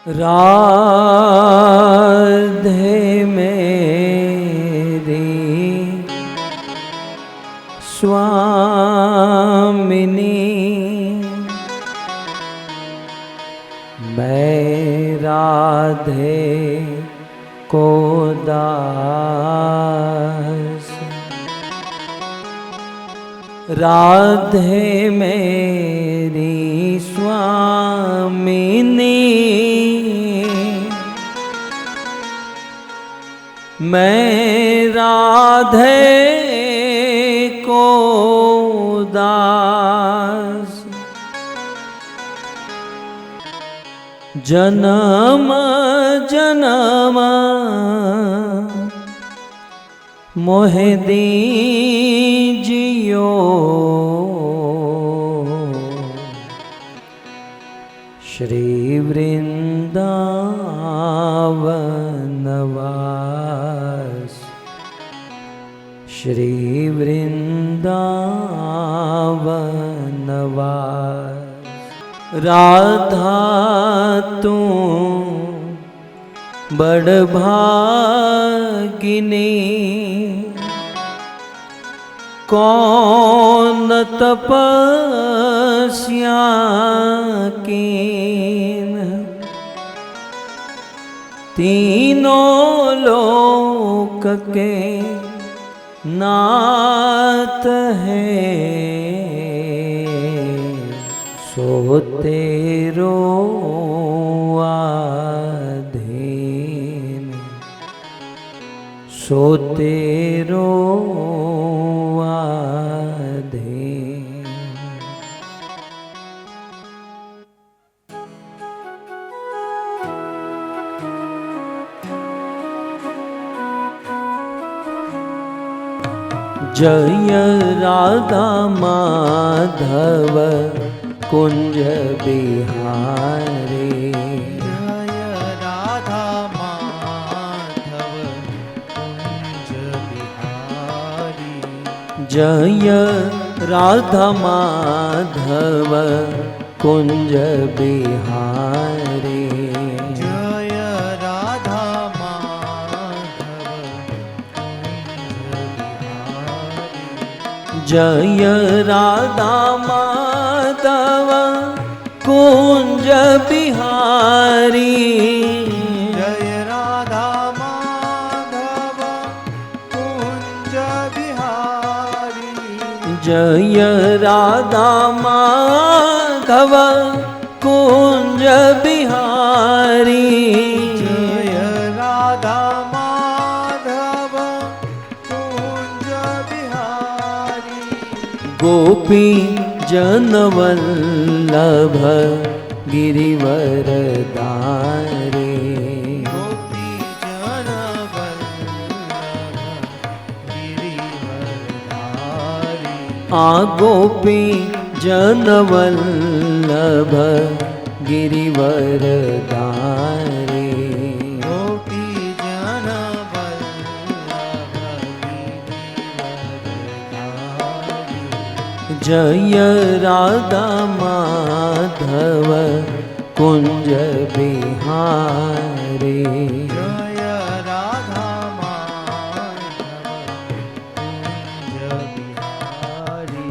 राधे मेरी स्वामिनी, मैं राधे को दास। राधे मेरी स्वामिनी, मैं राधे को दास। जन्म जन्म मोहे दीजियो, श्री वृंदावन वास, श्री वृंदावन वास। राधा तू बड़ भागिनी, कौन तपस्या कीन, तीनों लोक के नाथ है, सो तेरो आधीन, सो तेरो आधीन। जय राधा माधव कुंज बिहारी, जय राधा माधव कुंज बिहारी, जय राधा माधव कुंज बिहारी, जय राधा माधव कुंज बिहारी, जय राधा माधव कुंज बिहारी, जय राधा माधव कुंज बिहारी, जय राधा माधव कुंज बिहारी, जय राधा माधव कुंज बिहारी, गोपी जनवल्लभ गिरिवर दारे, गोपी जन वल्लभ गिरिवरधारी, आ गोपी जनवल्लभ गिरिवर दारे, गोपी जन वल्लभ गिरिवरधारी, जय राधा माधव कुंज बिहारी, जय राधा माधव कुंज बिहारी,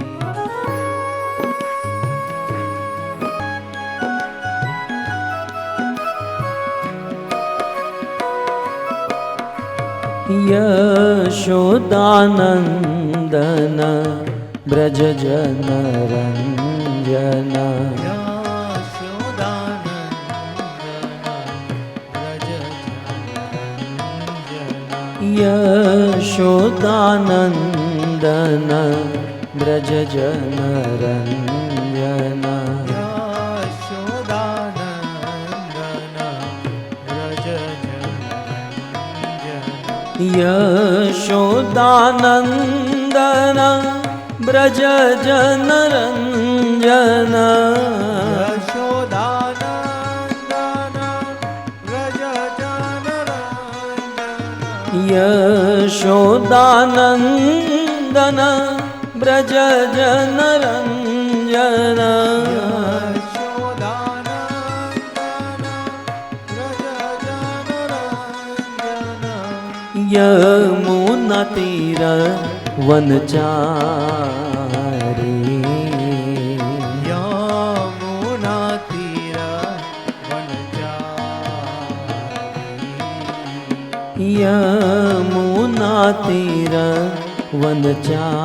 यशोदानंदन ब्रज जन रंजन, यशोदानंदन ब्रज जन यशोदानंदन रंजन, यशोदानंदन ब्रज जन रंजन, यशोदानंदन ब्रज जन यशोदानंदन ब्रज जन रंजन, रंजन, यमुना तीर वनचारी, यमुना तीर वनचारी, यमुना तीर वनचारी,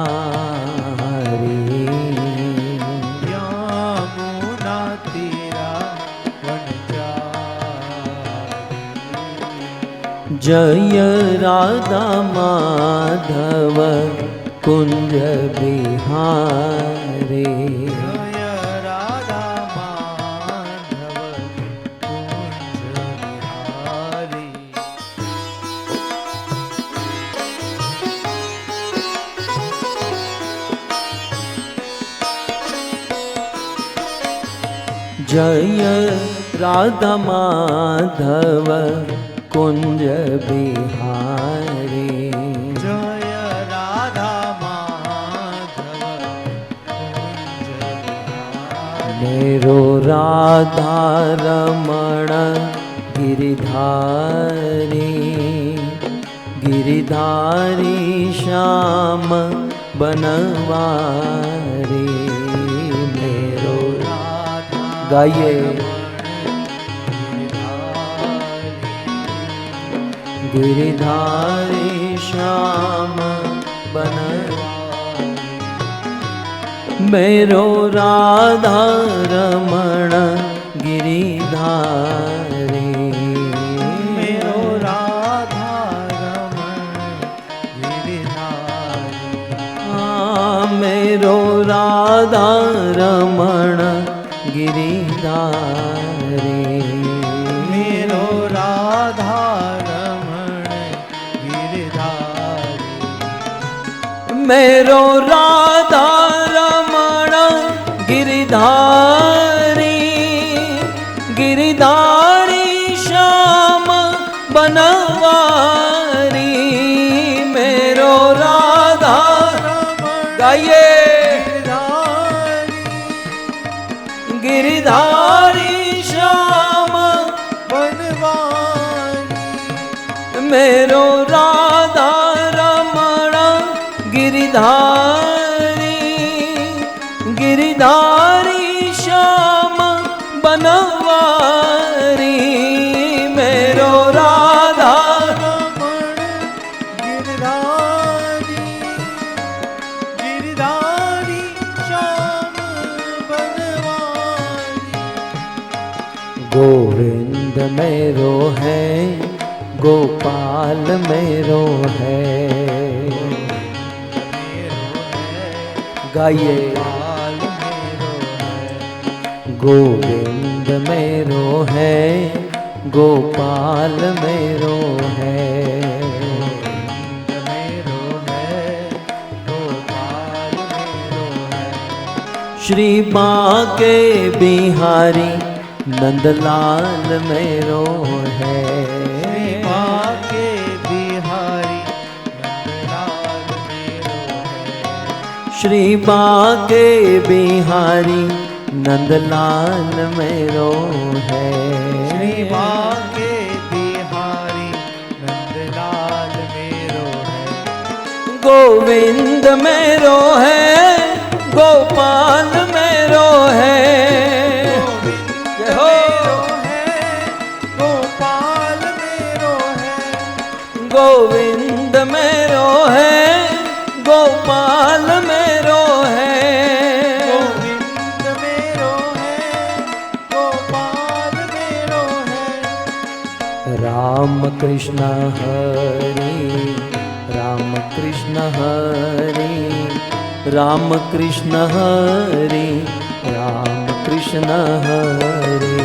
यमुना तीर वनचारी। जय राधा माधव कुंज बिहारी, जय राधा माधव कुंज बिहारी। जय राधा माधव कुंज बिहारी, जय राधा माधव कुंज बिहारी। मेरो राधा रमण गिरिधारी, गिरिधारी श्याम बनवारी, मेरो गाइए गिरिधारी श्याम बनवारी, मेरो राधा रमण गिरिधारी, मेरो राधा रमण गिरिधारी। मेरो राधा रमण गिरिधारी, मेरो राधा रमण गिरिधारी। मेरो राधा रमण गिरिधारी, गिरिधारी श्याम बनवारी, मेरो राधा गाइए गिरिधारी श्याम बनवारी, मेरो राधा रमण गिरिधारी, गिरिधारी श्याम बनवारी, मेरो राधा रमण गिरिधारी, गिरिधारी श्याम बनवारी। गोविंद मेरो है, गोपाल मेरो है, गाइए गोविंद मेरो है, गोपाल मेरो है, श्री बांके बिहारी नंदलाल मेरो है, बांके बिहारी नंदलाल मेरो है, श्री बांके बिहारी नंदलाल मेरो है, श्री बांके बिहारी नंदलाल मेरो है, गोविंद मेरो है, गोपाल मेरो है, गोपाल मेरो है, गोविंद मेरो है, गोपाल मेरो है, गोविंद मेरो है, गोपाल मेरो है। राम कृष्ण हरि, राम कृष्ण हरि, राम कृष्ण हरि, राम कृष्ण हरि,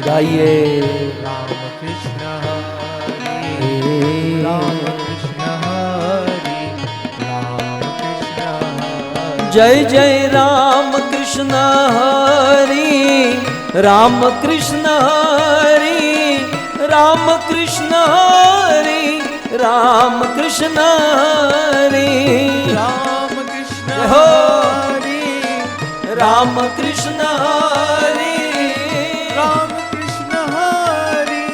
गाइए राम कृष्ण हरि, राम कृष्ण हरि, राम कृष्ण हरि। जय जय राम कृष्ण हरि, राम कृष्ण हरि, राम कृष्ण हरि, राम कृष्ण हरि, राम कृष्ण हरि, राम कृष्ण हरि, राम कृष्ण हरि,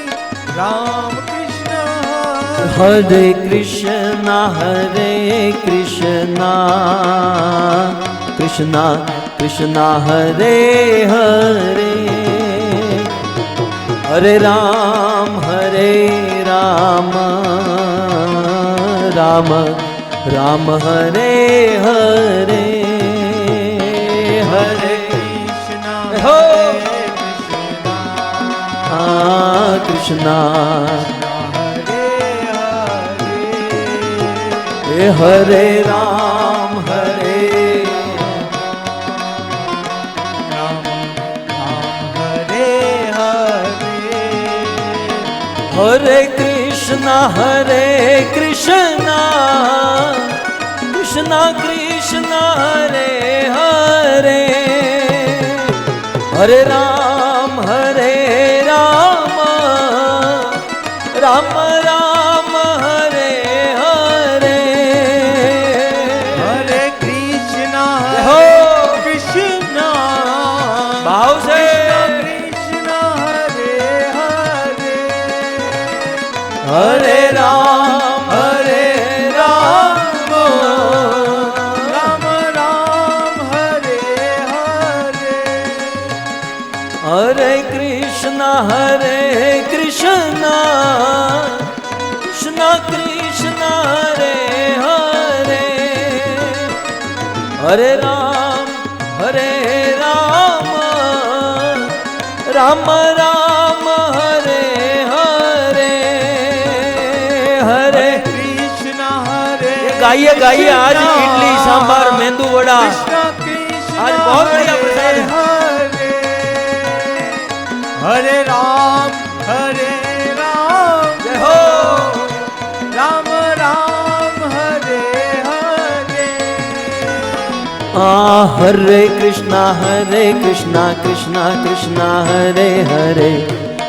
राम कृष्ण हरे कृष्णा कृष्णा कृष्णा हरे हरे, हरे राम राम राम हरे हरे, हरे कृष्णा हो कृष्णा कृष्णा हरे राम राम हरे हरे, हरे कृष्णा कृष्णा कृष्णा हरे हरे, हरे राम राम राम हरे हरे, हरे कृष्णा हो कृष्णा भाव से कृष्णा हरे हरे, हरे राम राम राम हरे हरे, हरे कृष्णा कृष्णा कृष्णा हरे हरे, हरे राम राम राम हरे हरे, हरे कृष्णा हरे गाइए गाइए आज इडली सांभर मेंदू वड़ा कृष्णा कृष्णा आज बहुत बढ़िया प्रसाद है। हरे हरे राम जय हो राम राम हरे हरे, हरे कृष्णा कृष्णा कृष्णा हरे हरे,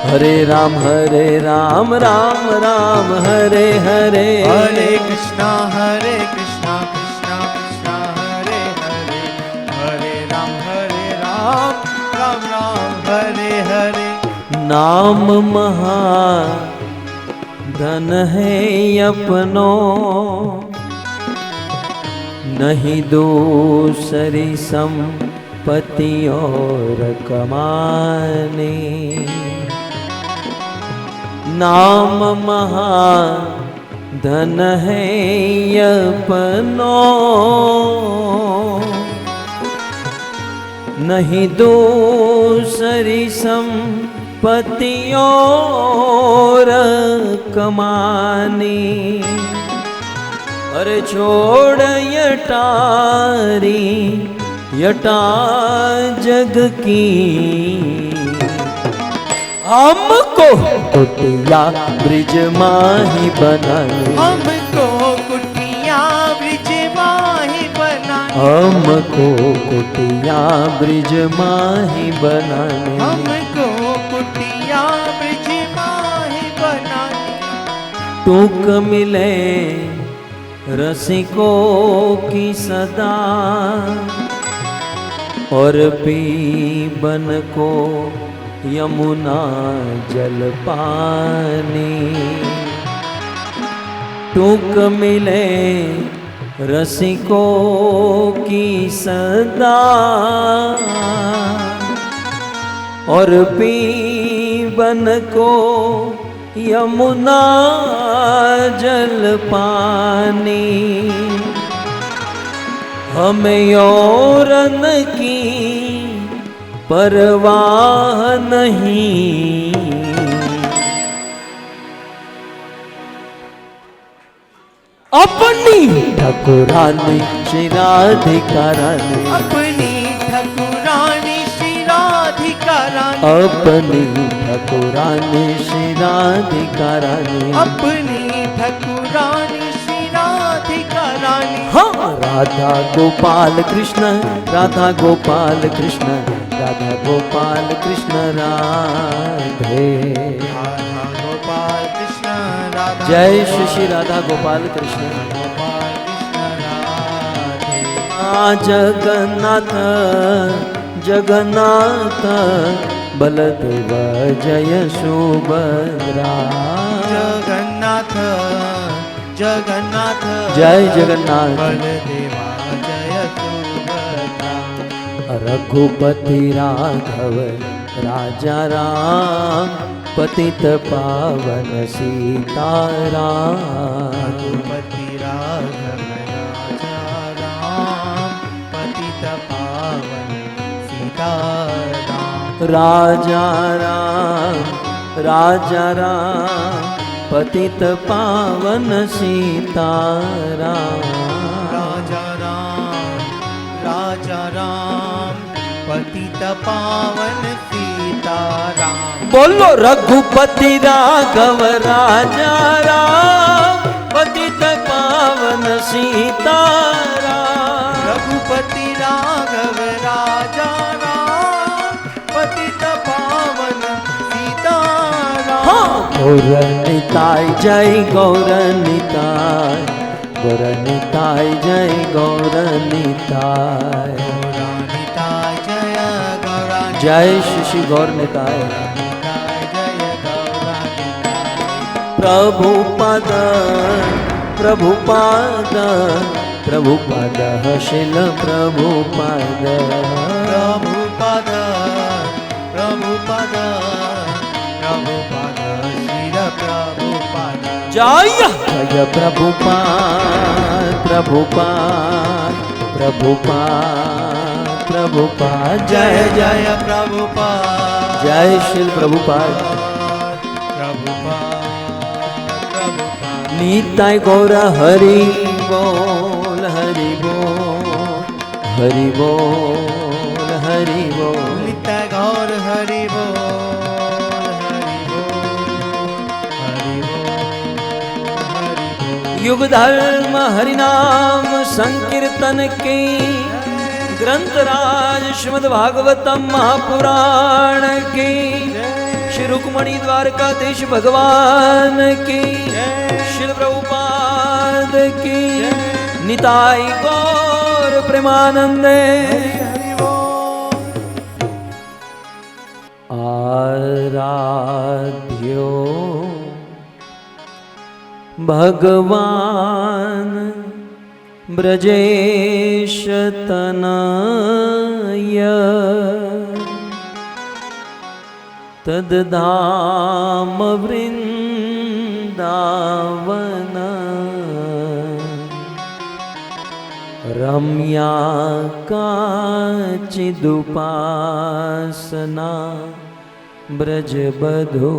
हरे राम राम राम हरे हरे, हरे कृष्णा कृष्णा कृष्णा हरे हरे, हरे राम राम राम हरे हरे, नाम महाधन है अपनो, नहीं दूसरी संपत्ति और कमाने, नाम महाधन है अपनो, नहीं दूसरी संपत्ति और कमानी, अरे छोड़ यटा जग की, हमको कुटिया ब्रिज माही बनाने, हमको कुटिया ब्रिज माही बनाने, हमको कुटिया ब्रिज माही बनाने, हमको कुटिया ब्रिज माही बनाने, टूक मिले रसिकों की सदा, और पीबन को यमुना जल पानी, टूक मिले रसिकों की सदा, और पीबन को यमुना जल पानी, हमें यौरन की परवाह नहीं, अपनी ठाकुरानी श्री राधिका रानी, अपनी ठाकुरानी श्री राधिका रानी, अपनी ठाकुरानी श्री राधिका रानी, अपनी ठाकुरानी श्री राधिका रानी, हाँ राधा गोपाल कृष्ण राधा गोपाल कृष्ण राधा गोपाल कृष्ण राधे, राधा गोपाल कृष्ण राधा जय श्री राधा गोपाल कृष्ण, गोपाल कृष्ण राधे, जगन्नाथ जगन्नाथ बलदेव जय सुभद्रा, जगन्नाथ जगन्नाथ जय जगन्नाथ बलदेवा जय सुभद्रा रघुपति राघव राजा राम पतित पावन सीताराम रघुपति राघव राजा राम पतित पावन सीताराम राजा राम पतित पावन सीताराम राजा राम पतित पावन सीताराम बोलो रघुपति राघव राजा राम पतित पावन सीताराम रघुपति राघव राजा राम पतित पावन सीताराम गौरनिताय जय गौरनिताय गौरनिताय जय गौरनिताय गौरानिताय जय गौरानिताय जय श्री गौरनिताय जय गौरानिताय प्रभुपद प्रभुपाद प्रभुपद शिल प्रभुपद प्रभुपद प्रभुपद प्रभुपद श्रील प्रभुपद जय जय प्रभुपाद प्रभुपाद प्रभुपाद प्रभुपाद जय जय प्रभुपद जय श्री प्रभुपाद प्रभुपद प्रभुपद निताय गौर हरि बोल हरि बोल हरि बोल हरि बोल नित्य गौर हरि बोल हरि बोल हरि बोल हरि बोल युग धर्म हरिनाम संकीर्तन की ग्रंथराज श्रीमद् भागवतम महापुराण की श्री रुक्मणी द्वारकाधीश भगवान की श्री प्रभुपाद की निताई गौर प्रेमानंदे आराध्यो भगवान ब्रजेश तनय तद्धाम वृंदावन रम्या काचिदुपासना ब्रजबधो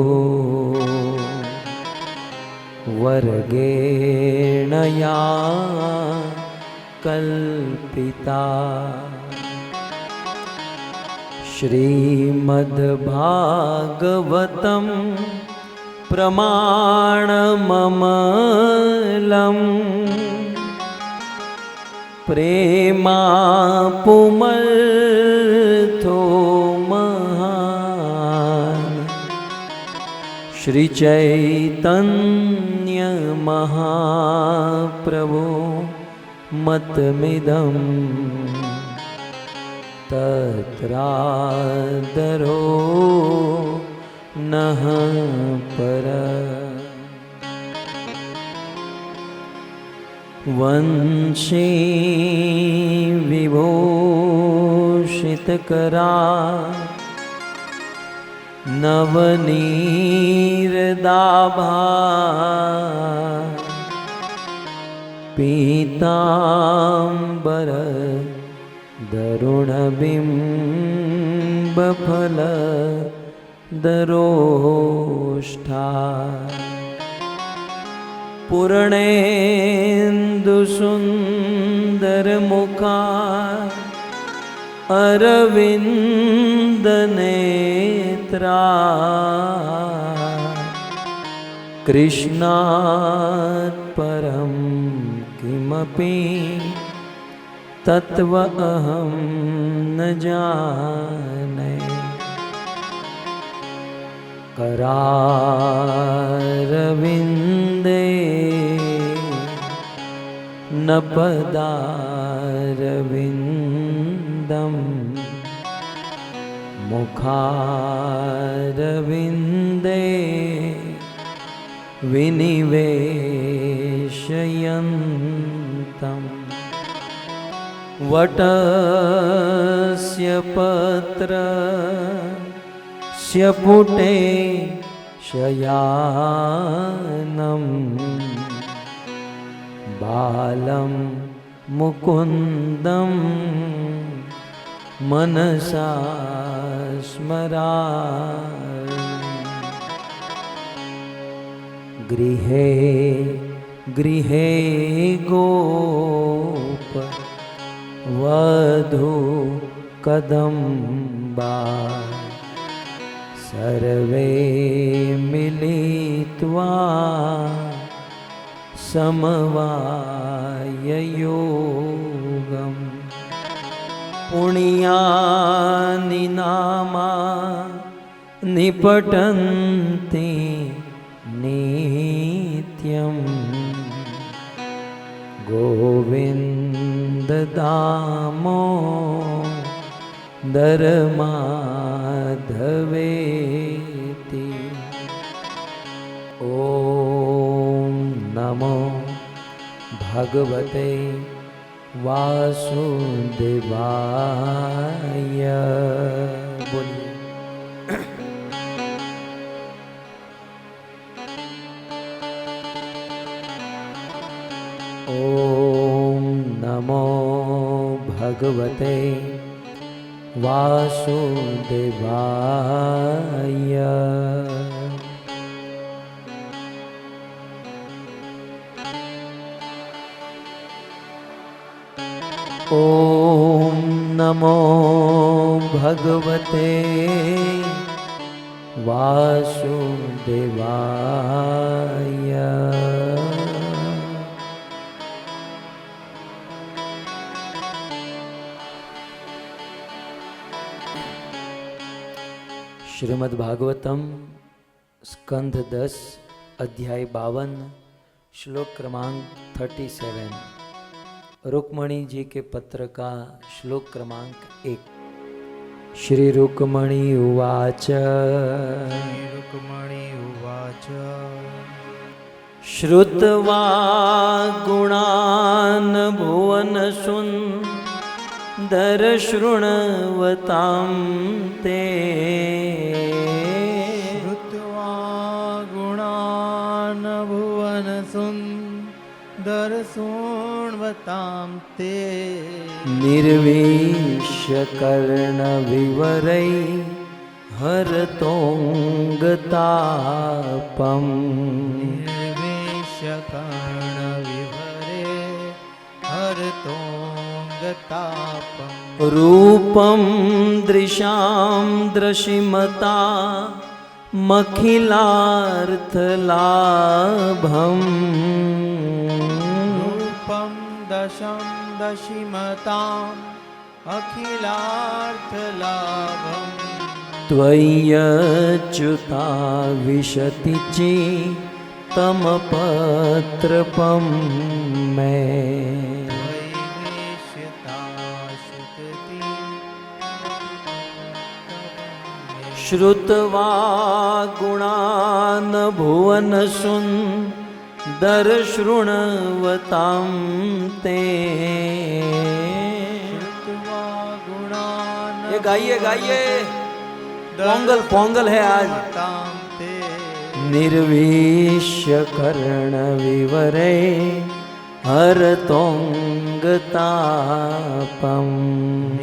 वर्गेण या कल्पिता श्रीमद्भागवतं प्रमाणममलं प्रेमापुमर्थो महान् श्रीचैतन्य महाप्रभो मतमिदं तत्रादरो नः पर वंशी विभूषितकरा नवनीरदाभा पीताम्बर दरुणबिम्बफल दरोष्ठा पूर्णेन्दुसुन्दरमुखा अरविन्दनेत्रा कृष्णात् परं किमपि तत्व अहं न जाने करारविन्दे न पदारविन्दम् मुखारविन्दे विनिवेशयामि वटस्य पत्रस्य पुटे शयानं बालं मुकुन्दं मनसा स्मरामि। गृहे गृहे गोप वधू कदम्बा सर्वे मिलित्वा समवाययोगम् पुण्यानि नामा निपटन्ति नित्यं गोविन्ददामोदरमाधवेति। ॐ नमो भगवते वासुदेवाय। बोलिए। ॐ नमो भगवते वासुदेवाय। ॐ नमो भगवते वासुदेवाय। श्रीमद् भागवतम स्कंध 10 अध्याय 52 श्लोक क्रमांक 37। रुक्मणी जी के पत्र का श्लोक क्रमांक 1। श्री रुक्मणी उवाच। रुक्मणी उवाच। श्रुत्वा गुणान् भुवनसुन्दर शृण्वतां ते। श्रुत्वा गुणान् भुवनसुन्दर शृण्वतां ते। निर्वेश्य कर्णविवरै हरतोऽङ्गतापम्। निर्वेश्य कर्णविवरे हरतोऽङ्गतापम्। रूपं दृशां दृशिमता मखिलार्थलाभम्। रूपं दशं दशिमताम् अखिलार्थलाभम्। त्वय्यच्युता विशति चित्तमपत्रपं मे। श्रुत्वा गुणान् भुवनसुन्दर शृण्वतां ते। ये गाइए गाइए, पोंगल पोंगल है आज। निर्वेश्य कर्णविवरे हरतोऽङ्गतापम्।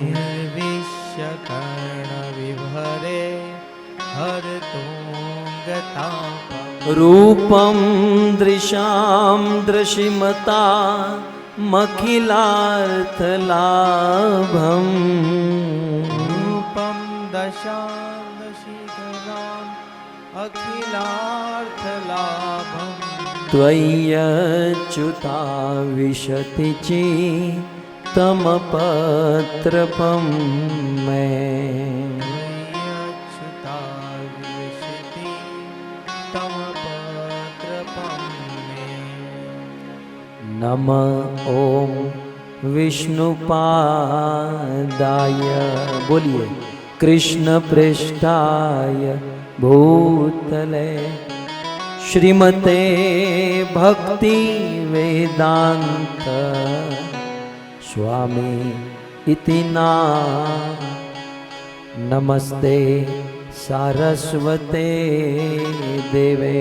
निर्वेश्य कर्णविवरे हरतोऽङ्गतापम्। रूपं दृशां दृशिमता मखिलार्थलाभम्। रूपं दशां दशितराम् अखिलार्थलाभम्। त्वय्यच्युता विशति चित्तमपत्रपं मे। त्वय्यच्युता विशति तमपत्रपं मे। नमः ॐ विष्णुपादाय। बोलिए। कृष्ण पृष्ठाय भूतले श्रीमते भक्ति वेदांत स्वामी इति नाम नमस्ते सारस्वते देवे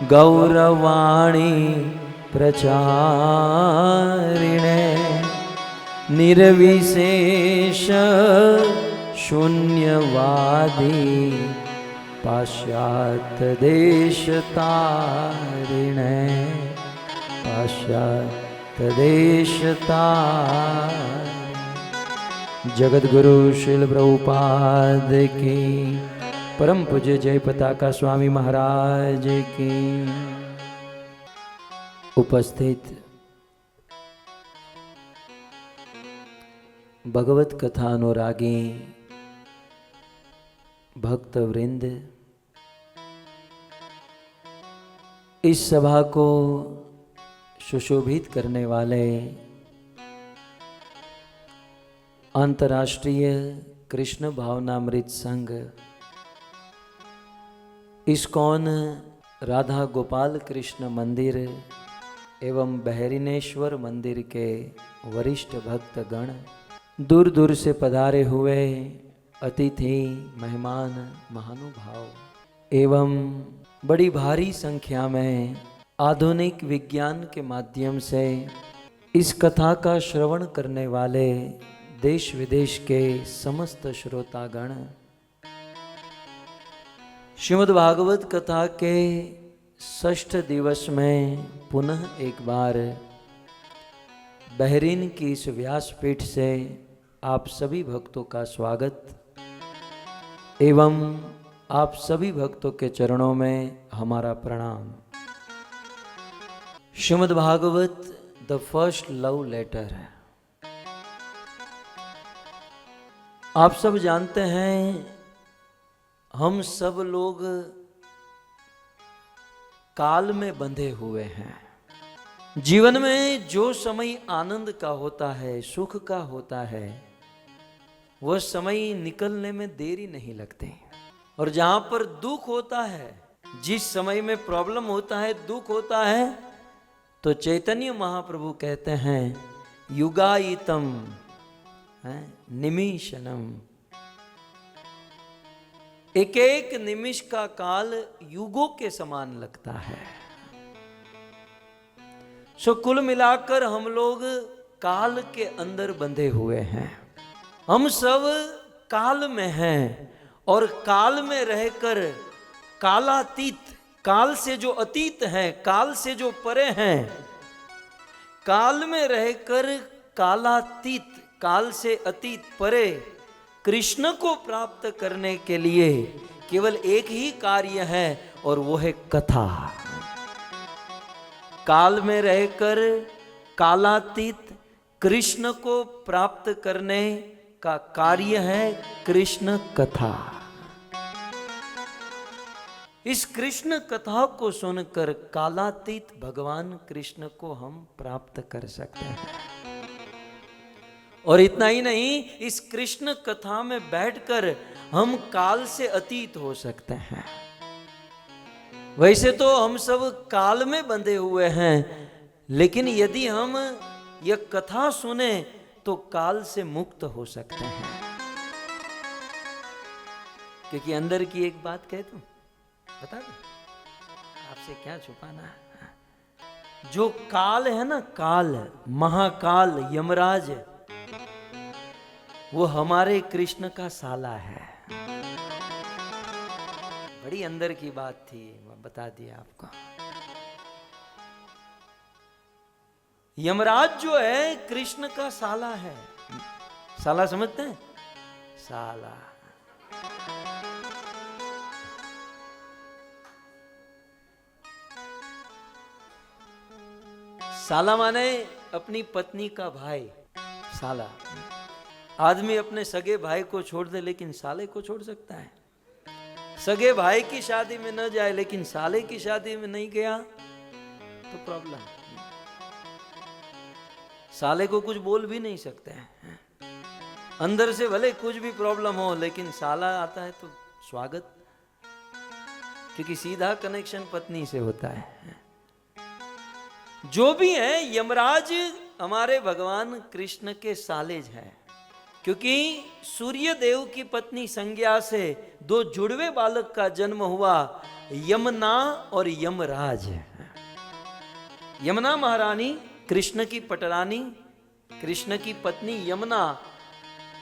गौरवाणी प्रचारिणे निर्विशेष शून्यवादी पाश्चात्य देश तारिणे पाश्चात्य देश तारिणे। जगत गुरु श्रील प्रभुपाद की परम पूज्य जय पताका स्वामी महाराज की। उपस्थित भगवत कथा अनुरागी भक्त वृंद, इस सभा को सुशोभित करने वाले अंतर्राष्ट्रीय कृष्ण भावनामृत संघ इस्कॉन राधा गोपाल कृष्ण मंदिर एवं बहरीनेश्वर मंदिर के वरिष्ठ भक्तगण, दूर दूर से पधारे हुए अतिथि मेहमान महानुभाव एवं बड़ी भारी संख्या में आधुनिक विज्ञान के माध्यम से इस कथा का श्रवण करने वाले देश विदेश के समस्त श्रोतागण, श्रीमद् भागवत कथा के षष्ठ दिवस में पुनः एक बार बहरीन की इस व्यासपीठ से आप सभी भक्तों का स्वागत एवं आप सभी भक्तों के चरणों में हमारा प्रणाम। Shrimad Bhagwat the first love letter. आप सब जानते हैं हम सब लोग काल में बंधे हुए हैं। जीवन में जो समय आनंद का होता है, सुख का होता है, वह समय निकलने में देरी नहीं लगती। और जहां पर दुख होता है, जिस समय में प्रॉब्लम होता है, दुख होता है, तो चैतन्य महाप्रभु कहते हैं युगायितम निमिषनम, एक एक निमिष का काल युगों के समान लगता है। सो कुल मिलाकर हम लोग काल के अंदर बंधे हुए हैं। हम सब काल में हैं और काल में रहकर कालातीत, काल से जो अतीत है, काल से जो परे हैं, काल में रहकर कालातीत, काल से अतीत परे कृष्ण को प्राप्त करने के लिए केवल एक ही कार्य है और वो है कथा। काल में रहकर कालातीत कृष्ण को प्राप्त करने का कार्य है कृष्ण कथा। इस कृष्ण कथा को सुनकर कालातीत भगवान कृष्ण को हम प्राप्त कर सकते हैं। और इतना ही नहीं, इस कृष्ण कथा में बैठकर हम काल से अतीत हो सकते हैं। वैसे तो हम सब काल में बंधे हुए हैं, लेकिन यदि हम यह कथा सुने तो काल से मुक्त हो सकते हैं। क्योंकि अंदर की एक बात कह दूं, बता दो, आपसे क्या छुपाना है। जो काल है ना, काल, महाकाल, यमराज, वो हमारे कृष्ण का साला है। बड़ी अंदर की बात थी, मैं बता दिया आपको। यमराज जो है कृष्ण का साला है। साला समझते हैं? साला। साला माने अपनी पत्नी का भाई, साला। आदमी अपने सगे भाई को छोड़ दे लेकिन साले को छोड़ सकता है। सगे भाई की शादी में न जाए लेकिन साले की शादी में नहीं गया तो प्रॉब्लम। साले को कुछ बोल भी नहीं सकते हैं, अंदर से भले कुछ भी प्रॉब्लम हो, लेकिन साला आता है तो स्वागत, क्योंकि सीधा कनेक्शन पत्नी से होता है। जो भी है, यमराज हमारे भगवान कृष्ण के सालेज हैं, क्योंकि सूर्य देव की पत्नी संज्ञा से दो जुड़वे बालक का जन्म हुआ, यमुना और यमराज। यमुना महारानी कृष्ण की पटरानी, कृष्ण की पत्नी यमुना,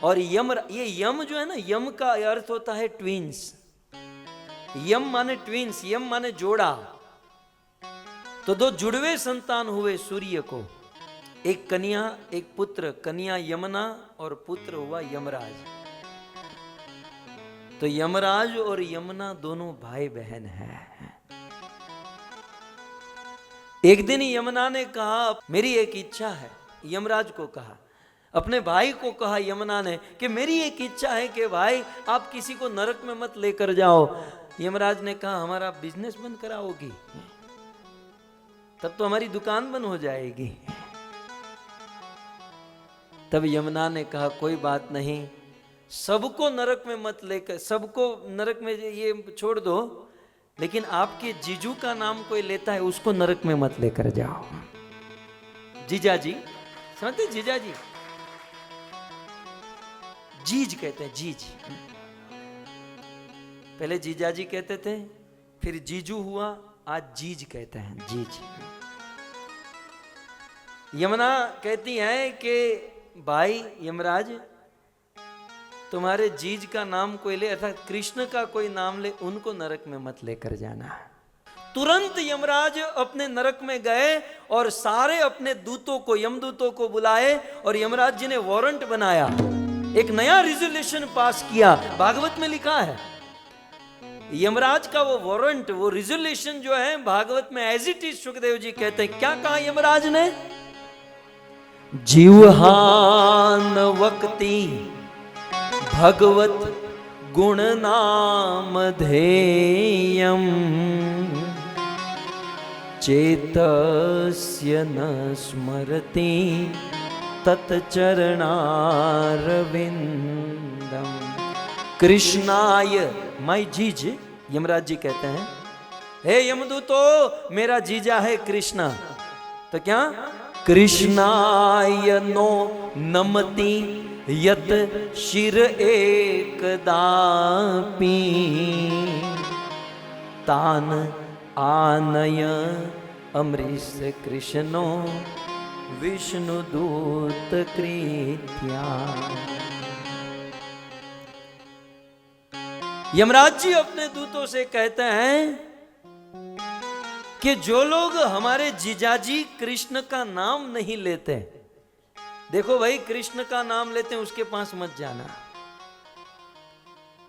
और ये यम जो है ना, यम का अर्थ होता है ट्विंस। यम माने ट्विंस, यम माने जोड़ा। तो दो जुड़वे संतान हुए सूर्य को, एक कन्या एक पुत्र, कन्या यमुना और पुत्र हुआ यमराज। तो यमराज और यमुना दोनों भाई बहन हैं। एक दिन यमुना ने कहा मेरी एक इच्छा है, यमराज को कहा, अपने भाई को कहा यमुना ने कि मेरी एक इच्छा है कि भाई आप किसी को नरक में मत लेकर जाओ। यमराज ने कहा हमारा बिजनेस बंद कराओगी, तब तो हमारी दुकान बंद हो जाएगी। तब यमुना ने कहा कोई बात नहीं, सबको नरक में मत लेकर, सबको नरक में ये छोड़ दो, लेकिन आपके जीजू का नाम कोई लेता है उसको नरक में मत लेकर जाओ। जीजाजी, समझते जीजाजी, जीज कहते हैं, जीज। पहले जीजाजी कहते थे, फिर जीजू हुआ, आज जीज कहते हैं, जीज। यमुना कहती है कि भाई यमराज, तुम्हारे जीज का नाम कोई ले, अर्थात कृष्ण का कोई नाम ले, उनको नरक में मत लेकर जाना। तुरंत यमराज अपने नरक में गए और सारे अपने दूतों को, यमदूतों को बुलाए, और यमराज जी ने वारंट बनाया, एक नया रिजोल्यूशन पास किया। भागवत में लिखा है, यमराज का वो वारंट, वो रिजोल्यूशन जो है भागवत में as it is, Sukhdev ji कहते हैं, क्या कहा यमराज ने? जीवहान वक्ति भगवत गुण नाम धेयम चेतस्य न स्मरति तत्चरणारविंदम। कृष्णाय, माय जीज, यमराज जी कहते हैं, हे यमदूतो, मेरा जीजा है कृष्ण। तो क्या? कृष्णाय नो नमति यत शिर एकदापि तान आनय अमरीश कृष्णो विष्णु दूत कृत्या। यमराज जी अपने दूतों से कहते हैं कि जो लोग हमारे जीजाजी कृष्ण का नाम नहीं लेते, देखो भाई, कृष्ण का नाम लेते हैं उसके पास मत जाना।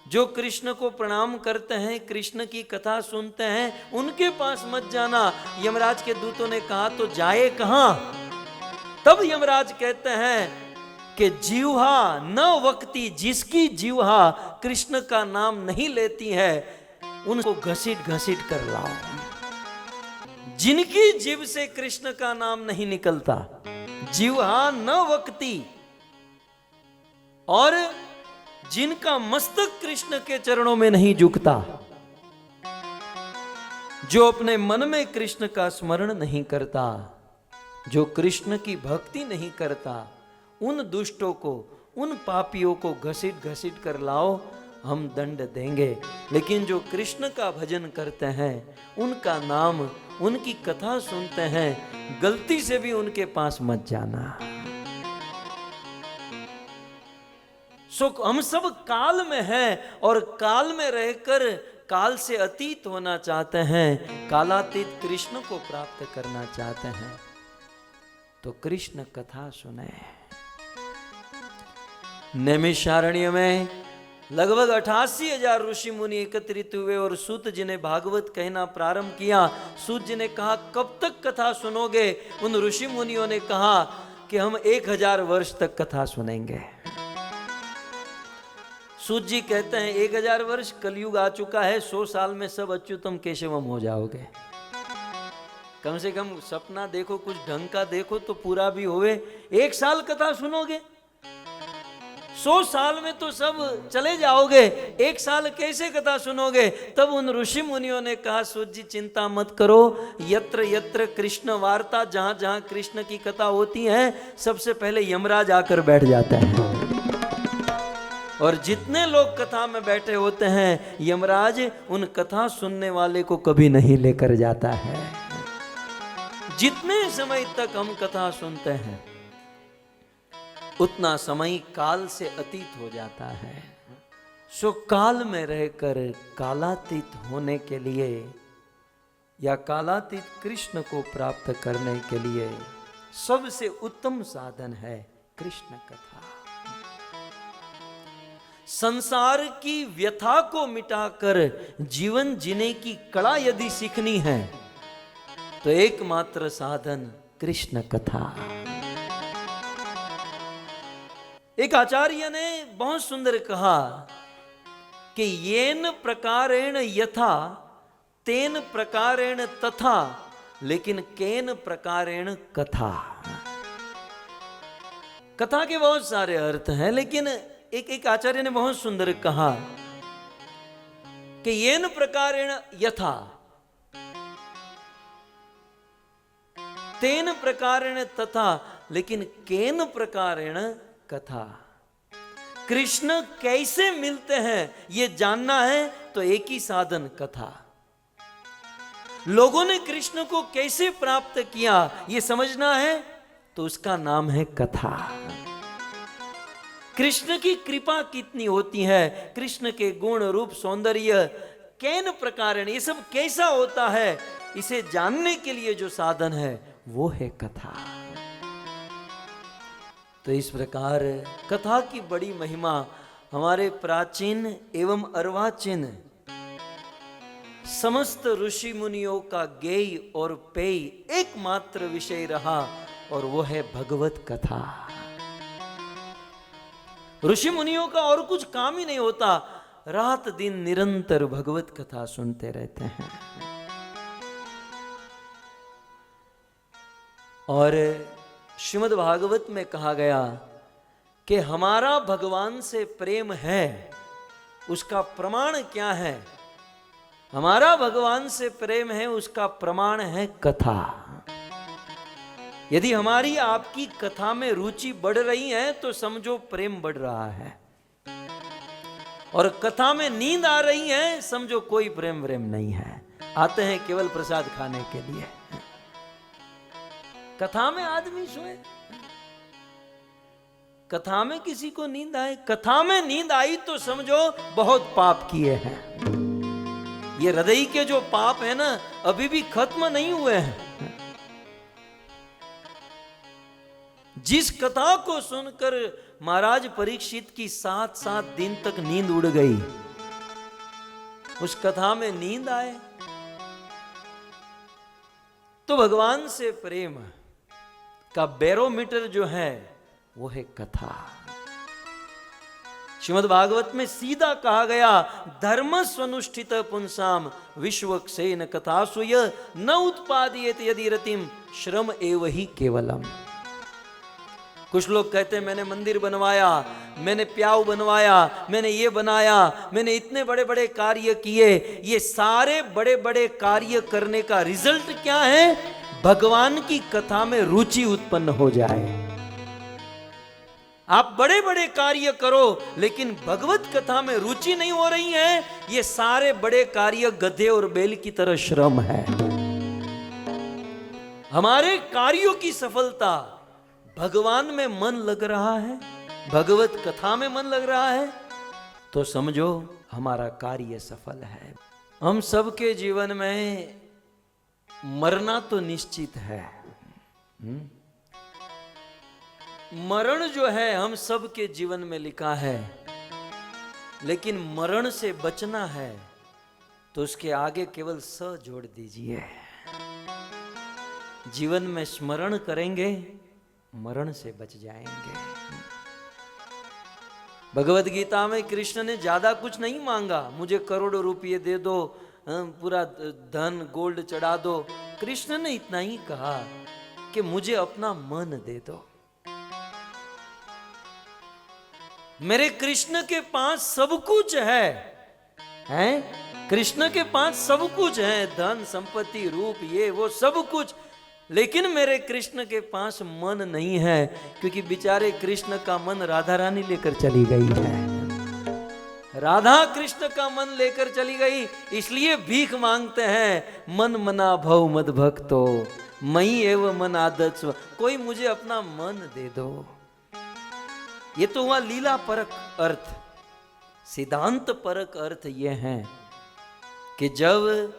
जो कृष्ण को प्रणाम करते हैं, कृष्ण की कथा सुनते हैं, उनके पास मत जाना। यमराज के दूतों ने कहा तो जाए कहां? तब यमराज कहते हैं कि जीवहा न वक्ति, जिसकी जीवहा कृष्ण का नाम नहीं लेती है, उनको घसीट घसीट कर लाओ। जिनकी जीभ से कृष्ण का नाम नहीं निकलता, जीवहा न वक्ति, और जिनका मस्तक कृष्ण के चरणों में नहीं झुकता, जो अपने मन में कृष्ण का स्मरण नहीं करता, जो कृष्ण की भक्ति नहीं करता, उन दुष्टों को, उन पापियों को घसीट घसीट कर लाओ, हम दंड देंगे। लेकिन जो कृष्ण का भजन करते हैं, उनका नाम, उनकी कथा सुनते हैं, गलती से भी उनके पास मत जाना। सो हम सब काल में हैं, और काल में रहकर काल से अतीत होना चाहते हैं, कालातीत कृष्ण को प्राप्त करना चाहते हैं, तो कृष्ण कथा सुने। नैमिषारण्य में लगभग 88,000 ऋषि मुनि एकत्रित हुए और सूत जी ने भागवत कहना प्रारंभ किया। सूत जी ने कहा कब तक कथा सुनोगे? उन ऋषि मुनियों ने कहा कि हम 1000 वर्ष तक कथा सुनेंगे। सूत जी कहते हैं 1000 वर्ष, कलयुग आ चुका है, 100 साल में सब अच्युतम केशवम हो जाओगे। कम से कम सपना देखो, कुछ ढंग का देखो तो पूरा भी होवे। 1 साल कथा सुनोगे? 100 साल में तो सब चले जाओगे, 1 साल कैसे कथा सुनोगे? तब उन ऋषि मुनियों ने कहा, सूत जी चिंता मत करो, यत्र यत्र कृष्ण वार्ता, जहां जहां कृष्ण की कथा होती है सबसे पहले यमराज आकर बैठ जाता है, और जितने लोग कथा में बैठे होते हैं यमराज उन कथा सुनने वाले को कभी नहीं लेकर जाता है। जितने समय तक हम कथा सुनते हैं उतना समय काल से अतीत हो जाता है। सो काल में रहकर कालातीत होने के लिए या कालातीत कृष्ण को प्राप्त करने के लिए सबसे उत्तम साधन है कृष्ण कथा। संसार की व्यथा को मिटाकर जीवन जीने की कला यदि सीखनी है तो एकमात्र साधन कृष्ण कथा। एक आचार्य ने बहुत सुंदर कहा कि येन प्रकारेण यथा तेन प्रकारेण तथा, लेकिन केन प्रकारेण कथा। कथा के बहुत सारे अर्थ हैं, लेकिन एक आचार्य ने बहुत सुंदर कहा कि येन प्रकारेण यथा तेन प्रकारेण तथा, लेकिन केन प्रकारेण कथा। कृष्ण कैसे मिलते हैं ये जानना है तो एक ही साधन कथा। लोगों ने कृष्ण को कैसे प्राप्त किया ये समझना है तो उसका नाम है कथा। कृष्ण की कृपा कितनी होती है, कृष्ण के गुण रूप सौंदर्य कैन प्रकारेण, ये सब कैसा होता है, इसे जानने के लिए जो साधन है वो है कथा। तो इस प्रकार कथा की बड़ी महिमा हमारे प्राचीन एवं अर्वाचीन समस्त ऋषि मुनियों का गेय और पेय एकमात्र विषय रहा, और वो है भगवत कथा। ऋषि मुनियों का और कुछ काम ही नहीं होता, रात दिन निरंतर भगवत कथा सुनते रहते हैं। और श्रीमद् भागवत में कहा गया कि हमारा भगवान से प्रेम है, उसका प्रमाण क्या है? हमारा भगवान से प्रेम है उसका प्रमाण है कथा। यदि हमारी आपकी कथा में रुचि बढ़ रही है तो समझो प्रेम बढ़ रहा है, और कथा में नींद आ रही है समझो कोई प्रेम व्रेम नहीं है, आते हैं केवल प्रसाद खाने के लिए। कथा में आदमी सोए, कथा में किसी को नींद आए, कथा में नींद आई तो समझो बहुत पाप किए हैं। ये हृदय के जो पाप है ना अभी भी खत्म नहीं हुए हैं। जिस कथा को सुनकर महाराज परीक्षित की 7-7 दिन तक नींद उड़ गई, उस कथा में नींद आए तो भगवान से प्रेम का बैरोमीटर जो है वो है कथा। श्रीमद् भागवत में सीधा कहा गया, धर्म स्वनुष्ठित पुंसाम विश्वक्सेन कथासु य न उत्पादयेत यदि रतिम श्रम एव ही केवलम। कुछ लोग कहते हैं मैंने मंदिर बनवाया, मैंने प्याऊ बनवाया, मैंने ये बनाया, मैंने इतने बड़े बड़े कार्य किए। ये सारे बड़े बड़े कार्य करने का रिजल्ट क्या है? भगवान की कथा में रुचि उत्पन्न हो जाए। आप बड़े बड़े कार्य करो लेकिन भगवत कथा में रुचि नहीं हो रही है, ये सारे बड़े कार्य गधे और बैल की तरह श्रम है। हमारे कार्यों की सफलता भगवान में मन लग रहा है, भगवत कथा में मन लग रहा है तो समझो हमारा कार्य सफल है। हम सबके जीवन में मरना तो निश्चित है। मरण जो है हम सबके जीवन में लिखा है, लेकिन मरण से बचना है तो उसके आगे केवल स जोड़ दीजिए। जीवन में स्मरण करेंगे मरण से बच जाएंगे। भगवत गीता में कृष्ण ने ज्यादा कुछ नहीं मांगा, मुझे करोड़ों रुपये दे दो, पूरा धन गोल्ड चढ़ा दो। कृष्ण ने इतना ही कहा कि मुझे अपना मन दे दो। मेरे कृष्ण के पास सब कुछ है, हैं? कृष्ण के पास सब कुछ है, धन संपत्ति रूप ये वो सब कुछ, लेकिन मेरे कृष्ण के पास मन नहीं है, क्योंकि बेचारे कृष्ण का मन राधा रानी लेकर चली गई है। राधा कृष्ण का मन लेकर चली गई, इसलिए भीख मांगते हैं। मन मना भव मद भक्तो मई एवं मन आदत स्व, कोई मुझे अपना मन दे दो। ये तो हुआ लीला परक अर्थ। सिद्धांत परक अर्थ ये है कि जब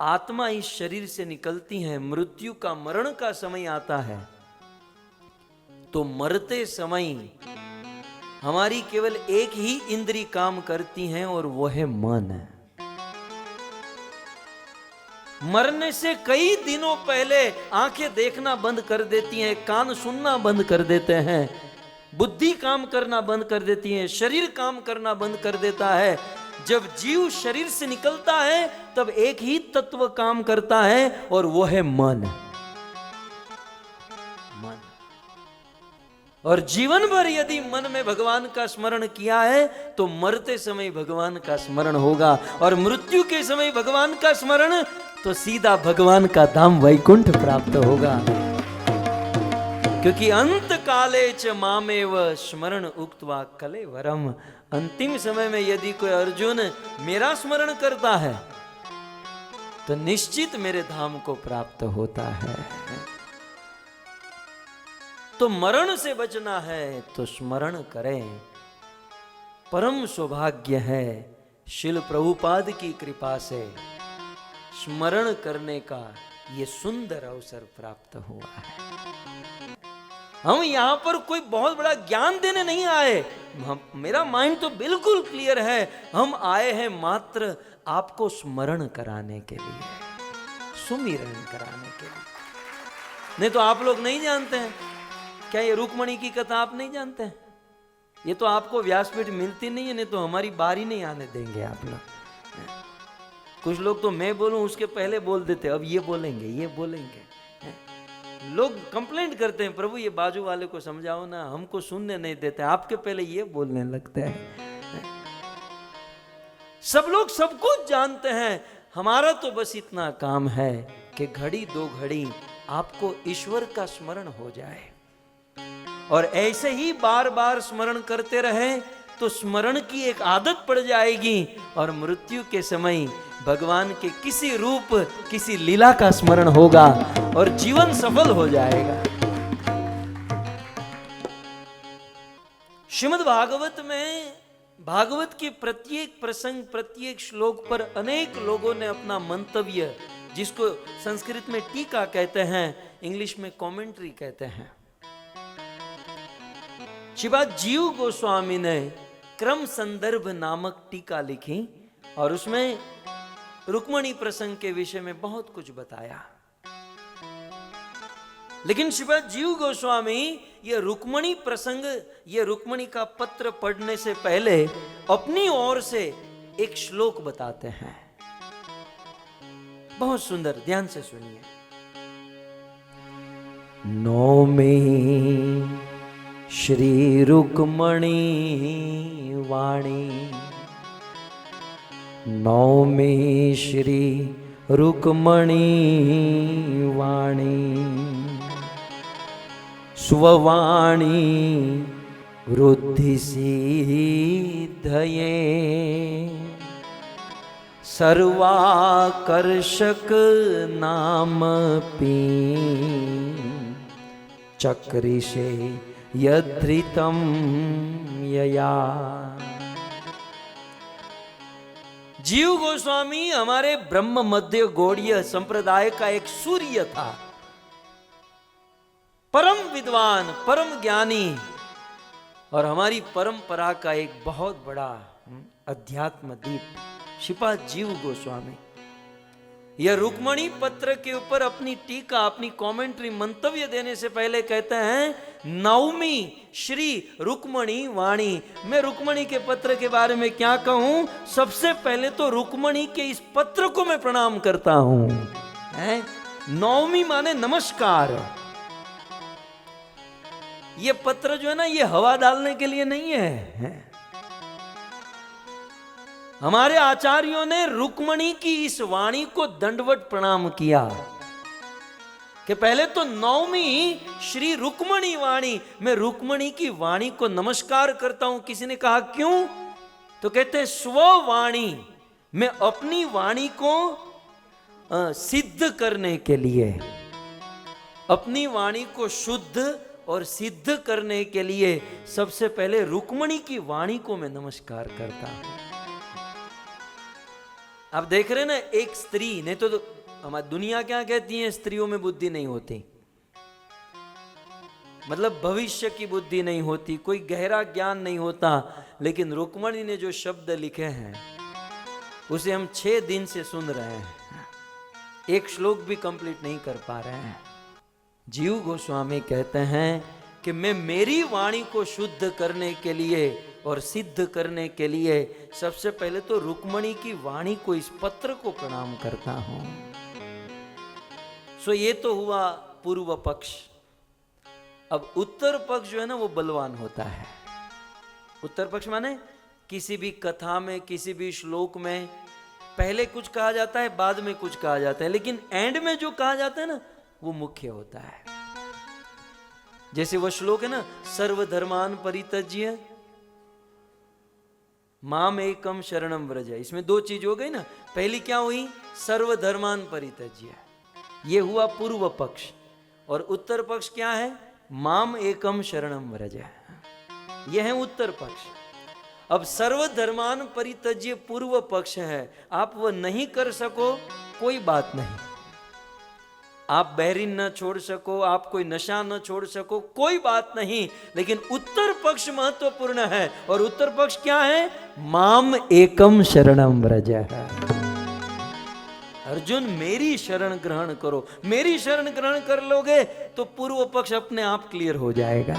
आत्मा इस शरीर से निकलती है, मृत्यु का मरण का समय आता है, तो मरते समय हमारी केवल एक ही इंद्री काम करती है और वो है मन। मरने से कई दिनों पहले आंखें देखना बंद कर देती हैं, कान सुनना बंद कर देते हैं, बुद्धि काम करना बंद कर देती है, शरीर काम करना बंद कर देता है। जब जीव शरीर से निकलता है तब एक ही तत्व काम करता है और वो है मन। मन। और जीवन भर यदि मन में भगवान का स्मरण किया है तो मरते समय भगवान का स्मरण होगा, और मृत्यु के समय भगवान का स्मरण तो सीधा भगवान का धाम वैकुंठ प्राप्त होगा। क्योंकि अंत काले च मामेव स्मरण उक्त्वा कलेवरम, अंतिम समय में यदि कोई अर्जुन मेरा स्मरण करता है तो निश्चित मेरे धाम को प्राप्त होता है। तो मरण से बचना है तो स्मरण करें। परम सौभाग्य है, शिल प्रभुपाद की कृपा से स्मरण करने का ये सुंदर अवसर प्राप्त हुआ है। हम यहां पर कोई बहुत बड़ा ज्ञान देने नहीं आए, मेरा माइंड तो बिल्कुल क्लियर है, हम आए हैं मात्र आपको स्मरण कराने के लिए, सुमिरन कराने के लिए। नहीं तो आप लोग नहीं जानते हैं क्या, ये रुक्मणी की कथा आप नहीं जानते हैं? ये तो आपको व्यासपीठ मिलती नहीं है, नहीं तो हमारी बारी नहीं आने देंगे आप लोग। कुछ लोग तो मैं बोलूं उसके पहले बोल देते, अब ये बोलेंगे ये बोलेंगे। लोग कंप्लेंट करते हैं, प्रभु ये बाजू वाले को समझाओ ना, हमको सुनने नहीं देते, आपके पहले ये बोलने लगते हैं। सब लोग सब कुछ जानते हैं, हमारा तो बस इतना काम है कि घड़ी दो घड़ी आपको ईश्वर का स्मरण हो जाए, और ऐसे ही बार बार स्मरण करते रहें तो स्मरण की एक आदत पड़ जाएगी, और मृत्यु के समय भगवान के किसी रूप किसी लीला का स्मरण होगा और जीवन सफल हो जाएगा। श्रीमद् भागवत में भागवत के प्रत्येक प्रसंग प्रत्येक श्लोक पर अनेक लोगों ने अपना मंतव्य, जिसको संस्कृत में टीका कहते हैं, इंग्लिश में कमेंट्री कहते हैं, श्रीपाद जीव गोस्वामी ने क्रम संदर्भ नामक टीका लिखी और उसमें रुक्मणी प्रसंग के विषय में बहुत कुछ बताया। लेकिन श्रीपाद जीव गोस्वामी ये रुक्मणी प्रसंग, ये रुक्मणी का पत्र पढ़ने से पहले अपनी ओर से एक श्लोक बताते हैं, बहुत सुंदर, ध्यान से सुनिए। नौमी श्री रुक्मणी वाणी, नौमी श्री रुक्मणी वाणी, स्ववाणी वृद्धि सिद्धये, सर्वाकर्षक नाम पी, चक्रिशे यद्धृतम यया। जीव गोस्वामी हमारे ब्रह्म मध्य गौड़ीय संप्रदाय का एक सूर्य था, परम विद्वान, परम ज्ञानी, और हमारी परंपरा का एक बहुत बड़ा अध्यात्म दीप श्रीपाद जीव गोस्वामी। यह रुक्मणी पत्र के ऊपर अपनी टीका, अपनी कमेंट्री, मंतव्य देने से पहले कहते हैं, नवमी श्री रुक्मणी वाणी। मैं रुक्मणी के पत्र के बारे में क्या कहूं, सबसे पहले तो रुक्मणी के इस पत्र को मैं प्रणाम करता हूं। नवमी माने नमस्कार। ये पत्र जो है ना, ये हवा डालने के लिए नहीं है। हमारे आचार्यों ने रुक्मणी की इस वाणी को दंडवत प्रणाम किया कि पहले तो नवमी श्री रुक्मणी वाणी, मैं रुक्मणी की वाणी को नमस्कार करता हूं। किसी ने कहा क्यों? तो कहते हैं स्ववाणी, मैं अपनी वाणी को सिद्ध करने के लिए, अपनी वाणी को शुद्ध और सिद्ध करने के लिए सबसे पहले रुक्मणी की वाणी को मैं नमस्कार करता हूं। आप देख रहे हैं ना, एक स्त्री, नहीं तो हमारी दुनिया क्या कहती है, स्त्रियों में बुद्धि नहीं होती, मतलब भविष्य की बुद्धि नहीं होती, कोई गहरा ज्ञान नहीं होता। लेकिन रुक्मणी ने जो शब्द लिखे हैं उसे हम 6 दिन से सुन रहे हैं, एक श्लोक भी कंप्लीट नहीं कर पा रहे हैं। जीव गोस्वामी कहते हैं कि मैं मेरी वाणी को शुद्ध करने के लिए और सिद्ध करने के लिए सबसे पहले तो रुक्मणी की वाणी को, इस पत्र को प्रणाम करता हूं। सो ये तो हुआ पूर्व पक्ष। अब उत्तर पक्ष जो है ना, वो बलवान होता है। उत्तर पक्ष माने किसी भी कथा में, किसी भी श्लोक में पहले कुछ कहा जाता है, बाद में कुछ कहा जाता है, लेकिन एंड में जो कहा जाता है ना, वो मुख्य होता है। जैसे वो श्लोक है ना, सर्वधर्मान परित्यज्य माम एकम शरणम व्रज। इसमें 2 चीज हो गई ना। पहली क्या हुई? सर्वधर्मान परित्यज्य, ये हुआ पूर्व पक्ष। और उत्तर पक्ष क्या है? माम एकम शरणम व्रज, ये है उत्तर पक्ष। अब सर्वधर्मान परित्यज्य पूर्व पक्ष है। आप वह नहीं कर सको, कोई बात नहीं। आप बहरीन न छोड़ सको, आप कोई नशा न छोड़ सको, कोई बात नहीं। लेकिन उत्तर पक्ष महत्वपूर्ण है। और उत्तर पक्ष क्या है? माम एकम शरणम व्रज। अर्जुन, मेरी शरण ग्रहण करो। मेरी शरण ग्रहण कर लोगे तो पूर्व पक्ष अपने आप क्लियर हो जाएगा।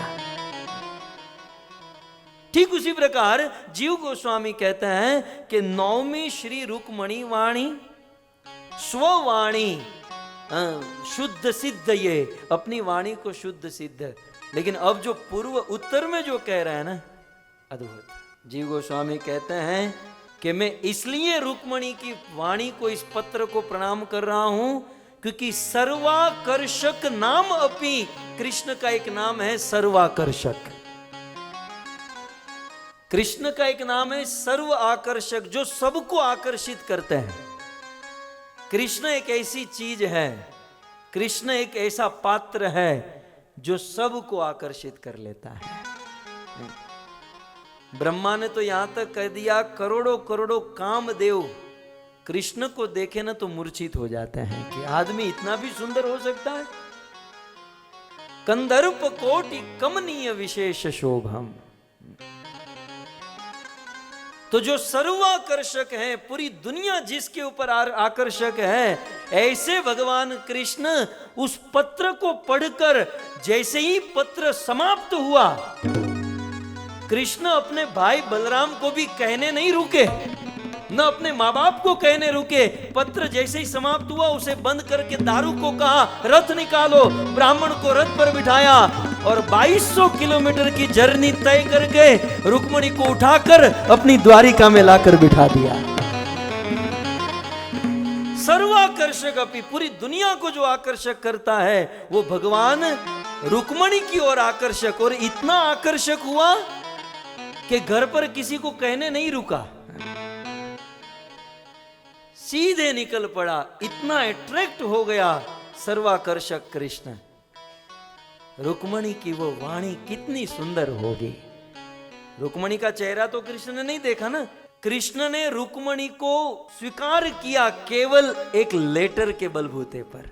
ठीक उसी प्रकार जीव गोस्वामी कहते हैं कि नवमी श्री रुक्मणी वाणी स्ववाणी शुद्ध सिद्ध, ये अपनी वाणी को शुद्ध सिद्ध। लेकिन अब जो पूर्व उत्तर में जो कह रहे हैं ना, अद्भुत। जीव गोस्वामी कहते हैं कि मैं इसलिए रुक्मणी की वाणी को, इस पत्र को प्रणाम कर रहा हूं क्योंकि सर्वाकर्षक नाम अपि, कृष्ण का एक नाम है सर्वाकर्षक। कृष्ण का एक नाम है सर्व आकर्षक, जो सबको आकर्षित करते हैं। कृष्ण एक ऐसी चीज है, कृष्ण एक ऐसा पात्र है जो सबको आकर्षित कर लेता है। ब्रह्मा ने तो यहां तक कह दिया, करोड़ों करोड़ों कामदेव कृष्ण को देखे ना तो मूर्छित हो जाते हैं कि आदमी इतना भी सुंदर हो सकता है। कंदर्प कोटि कमनीय विशेष शोभम। तो जो सर्वाकर्षक है, पूरी दुनिया जिसके ऊपर आकर्षक है, ऐसे भगवान कृष्ण उस पत्र को पढ़कर, जैसे ही पत्र समाप्त हुआ, कृष्ण अपने भाई बलराम को भी कहने नहीं रुके, न अपने माँ बाप को कहने रुके। पत्र जैसे ही समाप्त हुआ, उसे बंद करके दारू को कहा रथ निकालो, ब्राह्मण को रथ पर बिठाया और 2200 किलोमीटर की जर्नी तय करके रुक्मणी को उठाकर अपनी द्वारिका में लाकर बिठा दिया। सर्वाकर्षक अपनी, पूरी दुनिया को जो आकर्षक करता है वो भगवान रुक्मणी की ओर आकर्षक, और इतना आकर्षक हुआ कि घर पर किसी को कहने नहीं रुका, सीधे निकल पड़ा। इतना अट्रैक्ट हो गया सर्वाकर्षक कृष्ण। रुक्मणी की वो वाणी कितनी सुंदर होगी। रुक्मणी का चेहरा तो कृष्ण ने नहीं देखा ना, कृष्ण ने रुक्मणी को स्वीकार किया केवल एक लेटर के बलबूते पर।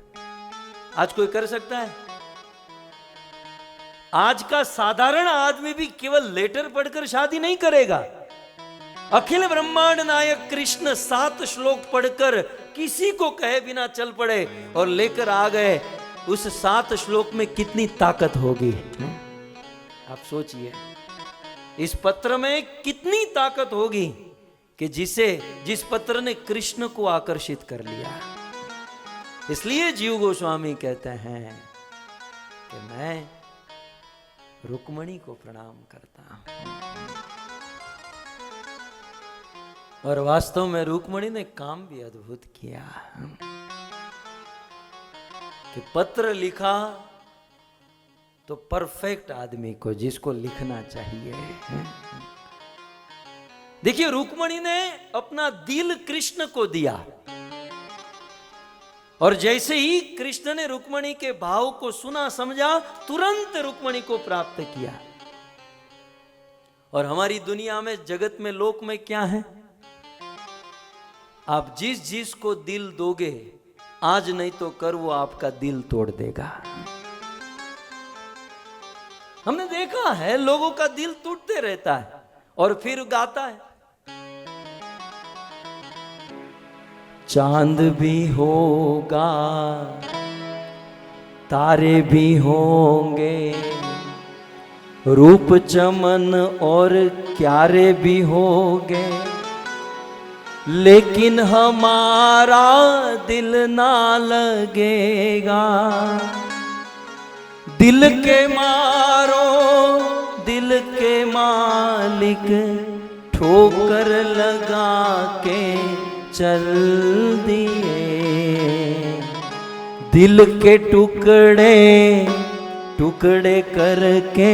आज कोई कर सकता है? आज का साधारण आदमी भी केवल लेटर पढ़कर शादी नहीं करेगा। अखिल ब्रह्मांड नायक कृष्ण 7 श्लोक पढ़कर किसी को कहे बिना चल पड़े और लेकर आ गए। उस 7 श्लोक में कितनी ताकत होगी, आप सोचिए। इस पत्र में कितनी ताकत होगी कि जिस पत्र ने कृष्ण को आकर्षित कर लिया। इसलिए जीव गोस्वामी कहते हैं कि मैं रुक्मणी को प्रणाम करता हूं। और वास्तव में रुक्मणी ने काम भी अद्भुत किया कि पत्र लिखा तो परफेक्ट आदमी को, जिसको लिखना चाहिए। देखिए, रुक्मणी ने अपना दिल कृष्ण को दिया, और जैसे ही कृष्ण ने रुक्मणी के भाव को सुना समझा, तुरंत रुक्मणी को प्राप्त किया। और हमारी दुनिया में, जगत में, लोक में क्या है? आप जिस जिस को दिल दोगे, आज नहीं तो कर वो आपका दिल तोड़ देगा। हमने देखा है, लोगों का दिल टूटते रहता है और फिर गाता है, चांद भी होगा, तारे भी होंगे, रूप चमन और क्यारे भी होंगे, लेकिन हमारा दिल ना लगेगा। दिल के मारो, दिल के मालिक, ठोकर लगा के चल दिए। दिल के टुकड़े टुकड़े करके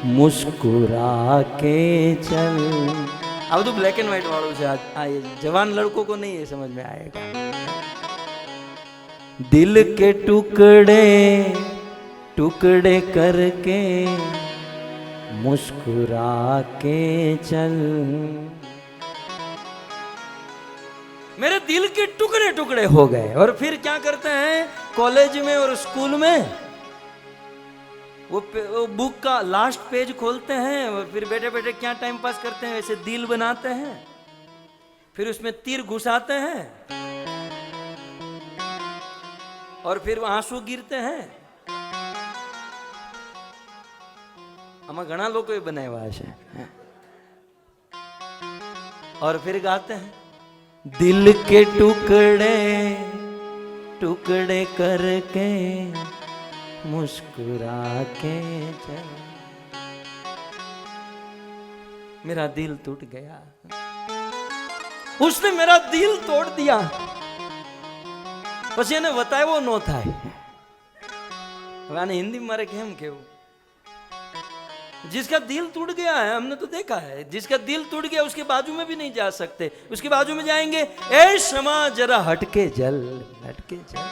मुस्कुरा के चल। अब तो ब्लैक एंड व्हाइट वालों से आए, जवान लड़कों को नहीं ये समझ में आएगा। दिल के टुकड़े टुकड़े करके मुस्कुरा के चल। मेरे दिल के टुकड़े टुकड़े हो गए। और फिर क्या करते हैं कॉलेज में और स्कूल में? वो बुक का लास्ट पेज खोलते हैं और फिर बैठे बैठे क्या टाइम पास करते हैं, ऐसे दिल बनाते हैं, फिर उसमें तीर घुसाते हैं और फिर आंसू गिरते हैं। आમાં ઘણા લોકોએ બનાવ્યા છે। और फिर गाते हैं, दिल के टुकड़े टुकड़े करके मुस्कुरा के चल। मेरा दिल टूट गया, उसने मेरा दिल तोड़ दिया। પછી એને બતાવ્યો ન થાય। હવે આને હિન્દી મારે કેમ કેવું? जिसका दिल टूट गया है, हमने तो देखा है, जिसका दिल टूट गया उसके बाजू में भी नहीं जा सकते। उसके बाजू में जाएंगे, ए क्षमा जरा हटके जल, हटके जल।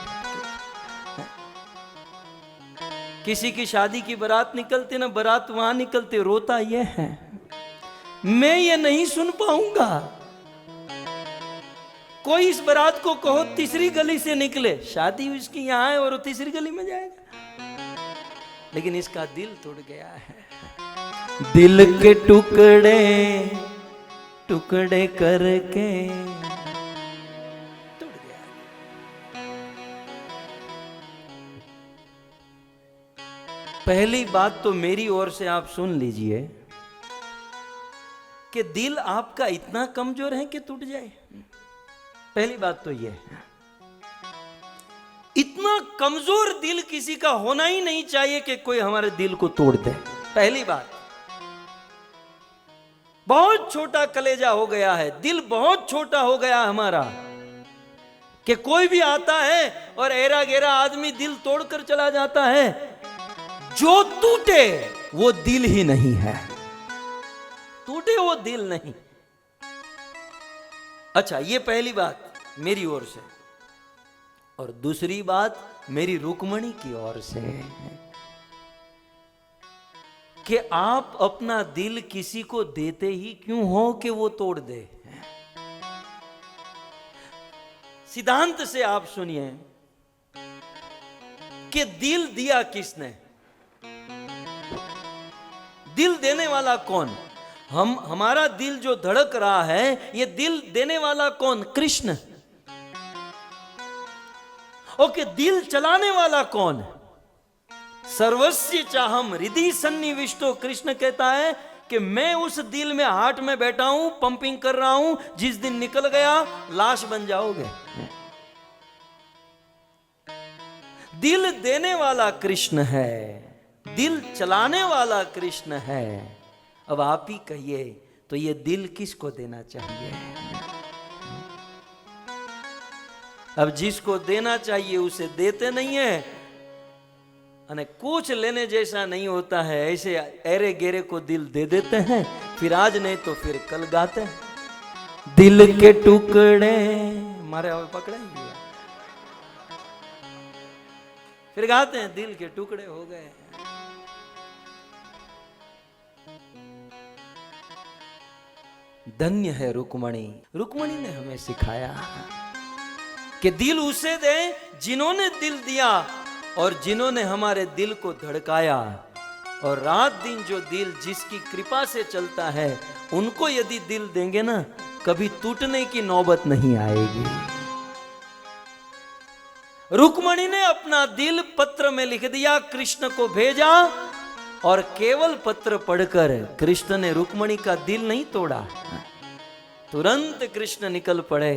किसी की शादी की बारात निकलती ना, बारात वहां निकलते, रोता ये है, मैं ये नहीं सुन पाऊंगा। कोई इस बारात को कहो तीसरी गली से निकले, शादी उसकी यहां है और वो तीसरी गली में जाएगा, लेकिन इसका दिल टूट गया है। दिल के टुकड़े टुकड़े करके टूट गया। पहली बात तो मेरी ओर से आप सुन लीजिए कि दिल आपका इतना कमजोर है कि टूट जाए। पहली बात तो यह, इतना कमजोर दिल किसी का होना ही नहीं चाहिए कि कोई हमारे दिल को तोड़ दे। पहली बात, बहुत छोटा कलेजा हो गया है, दिल बहुत छोटा हो गया हमारा, कि कोई भी आता है और एरा गेरा आदमी दिल तोड़कर चला जाता है। जो टूटे वो दिल ही नहीं है, टूटे वो दिल नहीं। अच्छा, ये पहली बात मेरी ओर से। और दूसरी बात मेरी रुक्मणी की ओर से, कि आप अपना दिल किसी को देते ही क्यों हो कि वो तोड़ दे। सिद्धांत से आप सुनिए कि दिल दिया किसने? दिल देने वाला कौन? हमारा दिल जो धड़क रहा है, ये दिल देने वाला कौन? कृष्ण। ओके, दिल चलाने वाला कौन? सर्वस्य चाहम हृदय सन्निविष्टो। कृष्ण कहता है कि मैं उस दिल में, हार्ट में बैठा हूं, पंपिंग कर रहा हूं, जिस दिन निकल गया लाश बन जाओगे। दिल देने वाला कृष्ण है, दिल चलाने वाला कृष्ण है। अब आप ही कहिए तो ये दिल किसको देना चाहिए? अब जिसको देना चाहिए उसे देते नहीं है, अने कुछ लेने जैसा नहीं होता है, ऐसे एरे गेरे को दिल दे देते हैं, फिर आज नहीं तो फिर कल गाते हैं दिल के टुकड़े मारे हुए पकड़े, फिर गाते हैं दिल के टुकड़े हो गए। धन्य है रुक्मणी, रुक्मणी ने हमें सिखाया कि दिल उसे दे जिन्होंने दिल दिया और जिन्होंने हमारे दिल को धड़काया, और रात दिन जो दिल जिसकी कृपा से चलता है उनको यदि दिल देंगे ना, कभी टूटने की नौबत नहीं आएगी। रुक्मणी ने अपना दिल पत्र में लिख दिया, कृष्ण को भेजा, और केवल पत्र पढ़कर कृष्ण ने रुक्मणी का दिल नहीं तोड़ा, तुरंत कृष्ण निकल पड़े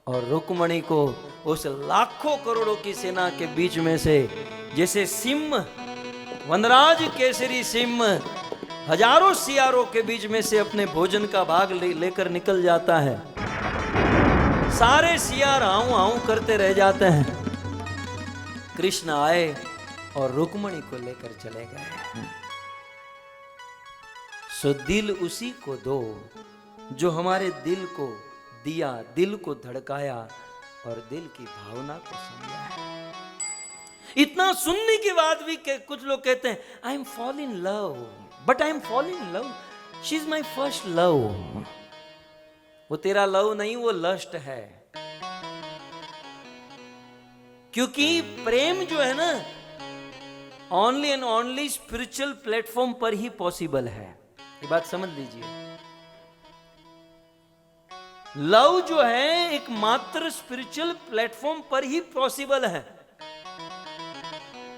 और रुक्मणी को उस लाखों करोड़ों की सेना के बीच में से, जैसे सिंह वनराज केसरी सिंह हजारों सियारों के बीच में से अपने भोजन का भाग लेकर निकल जाता है, सारे सियार हाउ हाउ करते रह जाते हैं, कृष्ण आए और रुक्मणी को लेकर चले गए। सो दिल उसी को दो जो हमारे दिल को दिया, दिल को धड़काया और दिल की भावना को समझा। इतना सुनने के बाद भी कुछ लोग कहते हैं I am fall in love, but I am fall in love, she is my first love. वो तेरा लव नहीं, वो लस्ट है। क्योंकि प्रेम जो है ना, only and only spiritual platform पर ही पॉसिबल है। ये बात समझ लीजिए। लव जो है एक मात्र स्पिरिचुअल प्लेटफॉर्म पर ही पॉसिबल है,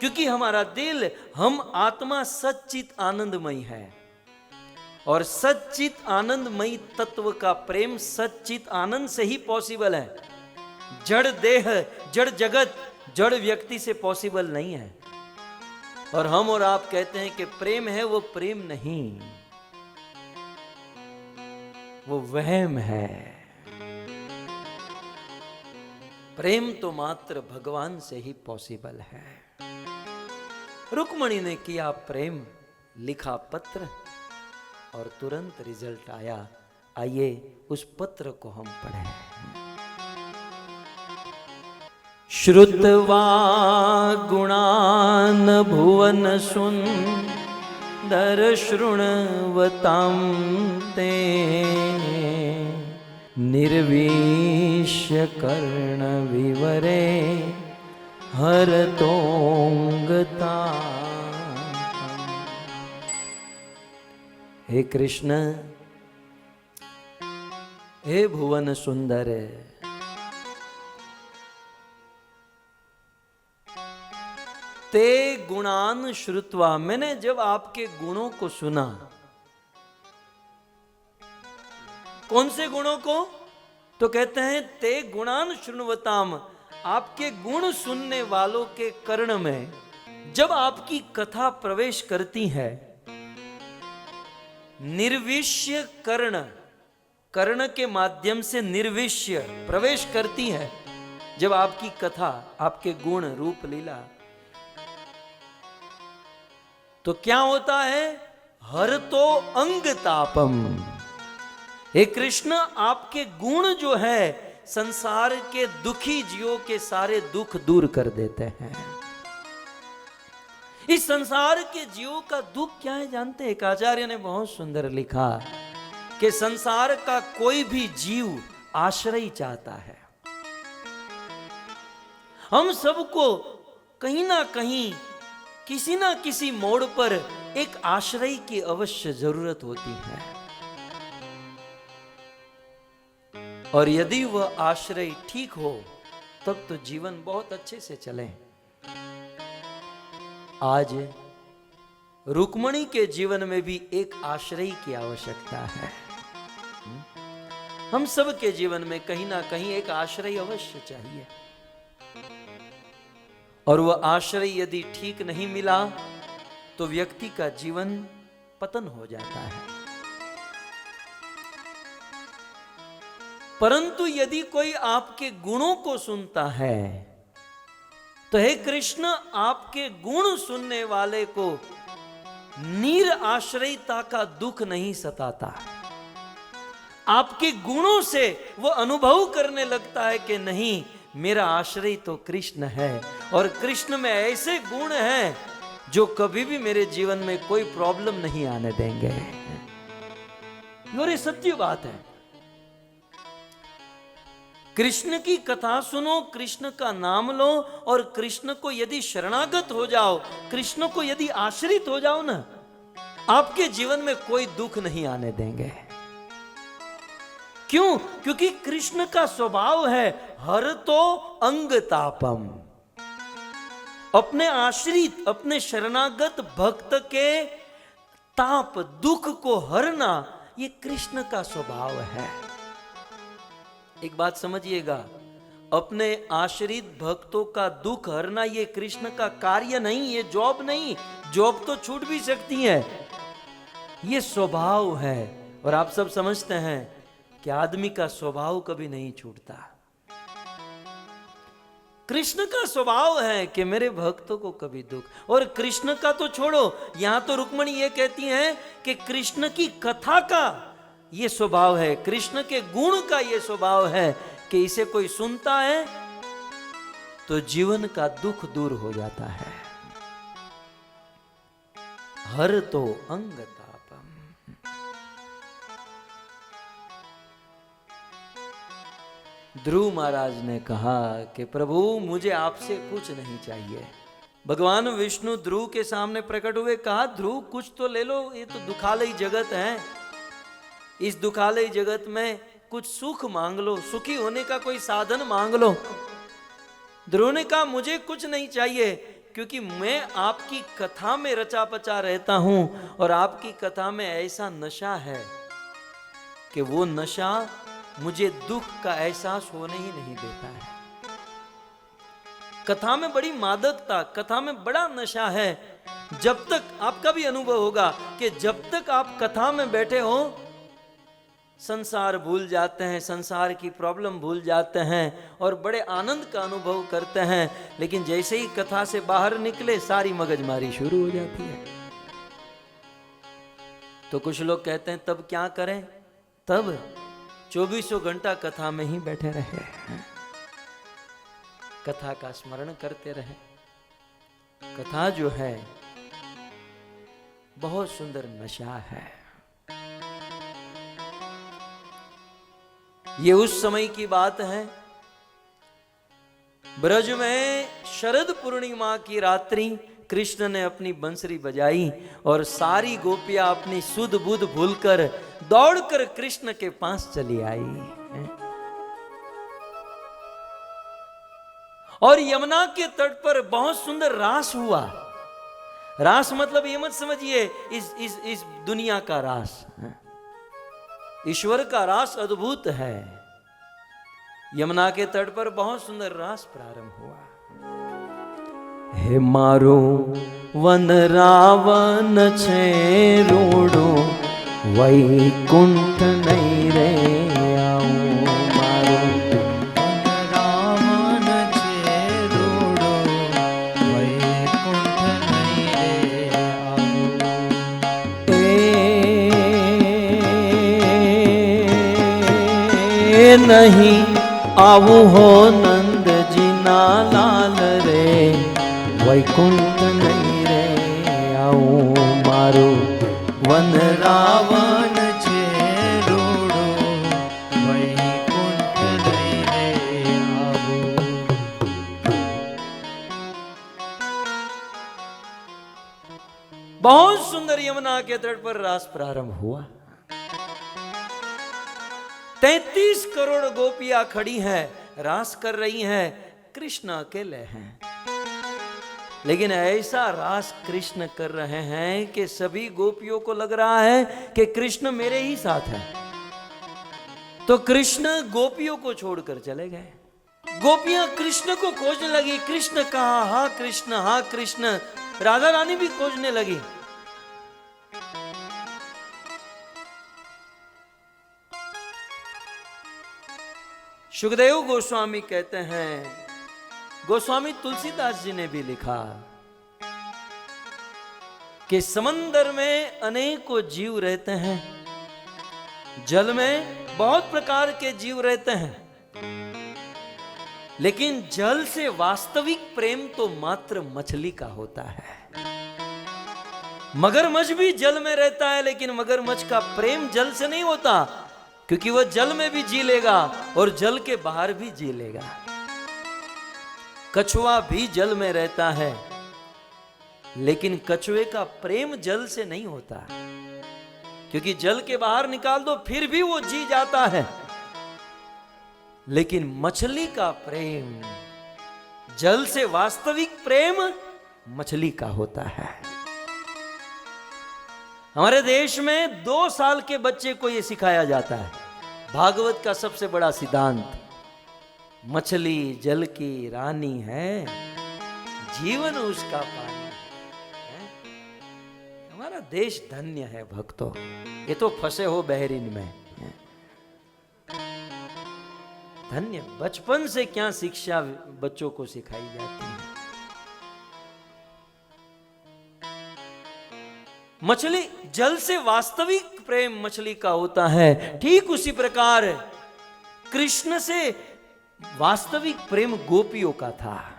क्योंकि हमारा दिल, हम आत्मा सच्चित आनंदमयी है, और सच्चित आनंदमयी तत्व का प्रेम सच्चित आनंद से ही पॉसिबल है। जड़ देह, जड़ जगत, जड़ व्यक्ति से पॉसिबल नहीं है। और हम और आप कहते हैं कि प्रेम है, वो प्रेम नहीं, वो वहम है। प्रेम तो मात्र भगवान से ही पॉसिबल है। रुक्मणी ने किया प्रेम, लिखा पत्र और तुरंत रिजल्ट आया। आइए उस पत्र को हम पढ़ें। श्रुत्वा गुणान भुवन सुंदर शृण्वतां ते निर्विश्य कर्ण विवरे हरतोंगता। हे कृष्ण, हे भुवन सुंदर, ते गुणान श्रुत्वा, मैंने जब आपके गुणों को सुना। कौन से गुणों को? तो कहते हैं ते गुणान शृण्वताम, आपके गुण सुनने वालों के कर्ण में जब आपकी कथा प्रवेश करती है। निर्विश्य कर्ण, कर्ण के माध्यम से निर्विश्य प्रवेश करती है जब आपकी कथा, आपके गुण रूप लीला, तो क्या होता है? हर तो अंग तापम। हे कृष्ण, आपके गुण जो है संसार के दुखी जीवों के सारे दुख दूर कर देते हैं। इस संसार के जीवों का दुख क्या है जानते हैं? एक आचार्य ने बहुत सुंदर लिखा कि संसार का कोई भी जीव आश्रय चाहता है। हम सबको कहीं ना कहीं, किसी ना किसी मोड़ पर एक आश्रय की अवश्य जरूरत होती है, और यदि वह आश्रय ठीक हो तब तो जीवन बहुत अच्छे से चले। आज रुक्मणी के जीवन में भी एक आश्रय की आवश्यकता है। हम सब के जीवन में कहीं ना कहीं एक आश्रय अवश्य चाहिए, और वह आश्रय यदि ठीक नहीं मिला तो व्यक्ति का जीवन पतन हो जाता है। परंतु यदि कोई आपके गुणों को सुनता है तो हे कृष्ण, आपके गुण सुनने वाले को नीर आश्रयता का दुख नहीं सताता। आपके गुणों से वो अनुभव करने लगता है कि नहीं, मेरा आश्रय तो कृष्ण है और कृष्ण में ऐसे गुण हैं जो कभी भी मेरे जीवन में कोई प्रॉब्लम नहीं आने देंगे। और ये सत्य बात है। कृष्ण की कथा सुनो, कृष्ण का नाम लो और कृष्ण को यदि शरणागत हो जाओ, कृष्ण को यदि आश्रित हो जाओ ना, आपके जीवन में कोई दुख नहीं आने देंगे। क्यों? क्योंकि कृष्ण का स्वभाव है हर तो अंग तापम। अपने आश्रित, अपने शरणागत भक्त के ताप, दुख को हरना, ये कृष्ण का स्वभाव है। एक बात समझिएगा, अपने आश्रित भक्तों का दुख हरना ये कृष्ण का कार्य नहीं, ये जॉब नहीं। जॉब तो छूट भी सकती है, ये स्वभाव है। और आप सब समझते हैं कि आदमी का स्वभाव कभी नहीं छूटता। कृष्ण का स्वभाव है कि मेरे भक्तों को कभी दुख, और कृष्ण का तो छोड़ो, यहां तो रुक्मणी ये कहती हैं कि कृष्ण की कथा का ये स्वभाव है, कृष्ण के गुण का ये स्वभाव है कि इसे कोई सुनता है तो जीवन का दुख दूर हो जाता है। हर तो अंग तापम। ध्रुव महाराज ने कहा कि प्रभु, मुझे आपसे कुछ नहीं चाहिए। भगवान विष्णु ध्रुव के सामने प्रकट हुए, कहा ध्रुव कुछ तो ले लो, ये तो दुखालय जगत है, इस दुखालय जगत में कुछ सुख मांग लो, सुखी होने का कोई साधन मांग लो। ध्रुव ने कहा मुझे कुछ नहीं चाहिए, क्योंकि मैं आपकी कथा में रचा पचा रहता हूं और आपकी कथा में ऐसा नशा है कि वो नशा मुझे दुख का एहसास होने ही नहीं देता है। कथा में बड़ी मादकता, कथा में बड़ा नशा है। जब तक, आपका भी अनुभव होगा कि जब तक आप कथा में बैठे हो संसार भूल जाते हैं, संसार की प्रॉब्लम भूल जाते हैं और बड़े आनंद का अनुभव करते हैं। लेकिन जैसे ही कथा से बाहर निकले सारी मगजमारी शुरू हो जाती है। तो कुछ लोग कहते हैं तब क्या करें? तब 24 घंटा कथा में ही बैठे रहे, कथा का स्मरण करते रहे। कथा जो है बहुत सुंदर नशा है। ये उस समय की बात है, ब्रज में शरद पूर्णिमा की रात्रि कृष्ण ने अपनी बंसरी बजाई और सारी गोपियां अपनी सुध बुध भूलकर दौड़कर कृष्ण के पास चली आई। और यमुना के तट पर बहुत सुंदर रास हुआ। रास मतलब ये मत समझिए इस दुनिया का रास, ईश्वर का रास अद्भुत है। यमुना के तट पर बहुत सुंदर रास प्रारंभ हुआ। हे मारो वन रावण छे रोडो, वैकुंठ नहीं रे आऊं। मारो रावण छे रोडो, वैकुंठ नहीं रे आऊं। नहीं आवू हो नंद जी ना लाल रे, वैकुंठ नहीं रे आऊं। मारो वन रावण छे रोडो, वैकुंठ नहीं रे आऊं। बहुत सुंदर यमुना के तट पर रास प्रारंभ हुआ। 33 करोड़ गोपियां खड़ी हैं, रास कर रही हैं, कृष्ण अकेले हैं। लेकिन ऐसा रास कृष्ण कर रहे हैं कि सभी गोपियों को लग रहा है कि कृष्ण मेरे ही साथ है। तो कृष्ण गोपियों को छोड़कर चले गए। गोपियां कृष्ण को खोजने लगी, कृष्ण कहाँ? हाँ कृष्ण, हाँ कृष्ण। राधा रानी भी खोजने लगी। सुखदेव गोस्वामी कहते हैं, गोस्वामी तुलसीदास जी ने भी लिखा कि समंदर में अनेकों जीव रहते हैं, जल में बहुत प्रकार के जीव रहते हैं, लेकिन जल से वास्तविक प्रेम तो मात्र मछली का होता है। मगरमच्छ भी जल में रहता है, लेकिन मगरमच्छ का प्रेम जल से नहीं होता, क्योंकि वह जल में भी जी लेगा और जल के बाहर भी जी लेगा। कछुआ भी जल में रहता है, लेकिन कछुए का प्रेम जल से नहीं होता, क्योंकि जल के बाहर निकाल दो फिर भी वो जी जाता है। लेकिन मछली का प्रेम, जल से वास्तविक प्रेम मछली का होता है। हमारे देश में 2 साल के बच्चे को यह सिखाया जाता है, भागवत का सबसे बड़ा सिद्धांत, मछली जल की रानी है, जीवन उसका पानी है। हमारा देश धन्य है भक्तों, ये तो फंसे हो बहरीन में, धन्य। बचपन से क्या शिक्षा बच्चों को सिखाई जाती है। मछली, जल से वास्तविक प्रेम मछली का होता है, ठीक उसी प्रकार कृष्ण से वास्तविक प्रेम गोपियों का था।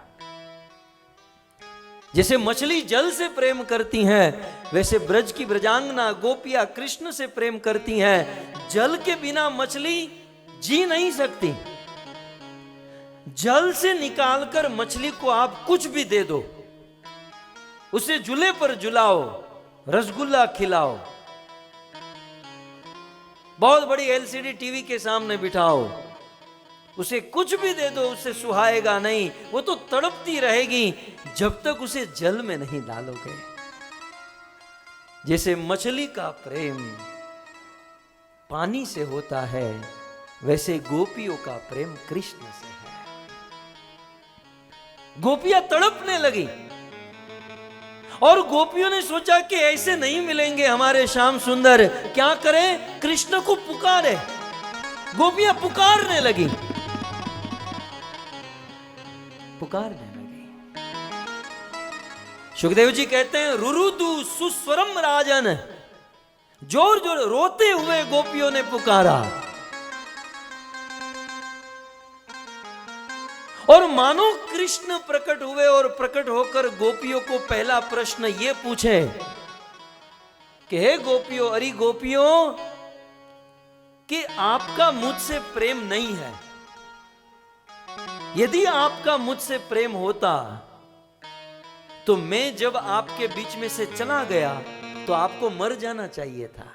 जैसे मछली जल से प्रेम करती हैं, वैसे ब्रज की ब्रजांगना गोपियां कृष्ण से प्रेम करती हैं। जल के बिना मछली जी नहीं सकती। जल से निकालकर मछली को आप कुछ भी दे दो, उसे झूले पर झुलाओ, रसगुल्ला खिलाओ, बहुत बड़ी एलसीडी टीवी के सामने बिठाओ, उसे कुछ भी दे दो, उसे सुहाएगा नहीं, वो तो तड़पती रहेगी जब तक उसे जल में नहीं डालोगे। जैसे मछली का प्रेम पानी से होता है, वैसे गोपियों का प्रेम कृष्ण से है। गोपियां तड़पने लगी और गोपियों ने सोचा कि ऐसे नहीं मिलेंगे हमारे श्याम सुंदर, क्या करें, कृष्ण को पुकारे। गोपियां पुकारने लगी, पुकारने लगी। सुखदेव जी कहते हैं, रुरुदु सुस्वरम राजन, जोर जोर रोते हुए गोपियों ने पुकारा। और मानो कृष्ण प्रकट हुए और प्रकट होकर गोपियों को पहला प्रश्न ये पूछे कि हे गोपियों, अरे गोपियों, कि आपका मुझसे प्रेम नहीं है। यदि आपका मुझसे प्रेम होता तो मैं जब आपके बीच में से चला गया तो आपको मर जाना चाहिए था।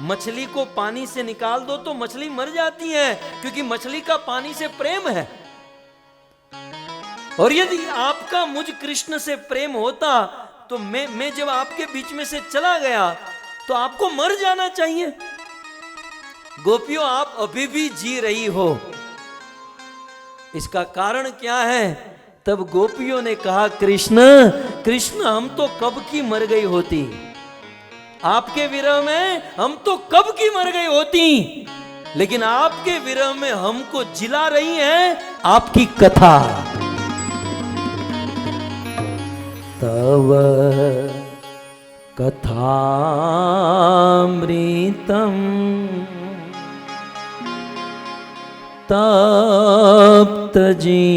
मछली को पानी से निकाल दो तो मछली मर जाती है, क्योंकि मछली का पानी से प्रेम है। और यदि आपका मुझ कृष्ण से प्रेम होता तो मैं जब आपके बीच में से चला गया तो आपको मर जाना चाहिए। गोपियों, आप अभी भी जी रही हो, इसका कारण क्या है? तब गोपियों ने कहा, कृष्ण कृष्ण, हम तो कब की मर गई होती, आपके विरह में हम तो कब की मर गई होती, लेकिन आपके विरह में हमको जिला रही है आपकी कथा। तव कथामृतम तप्त जीवनम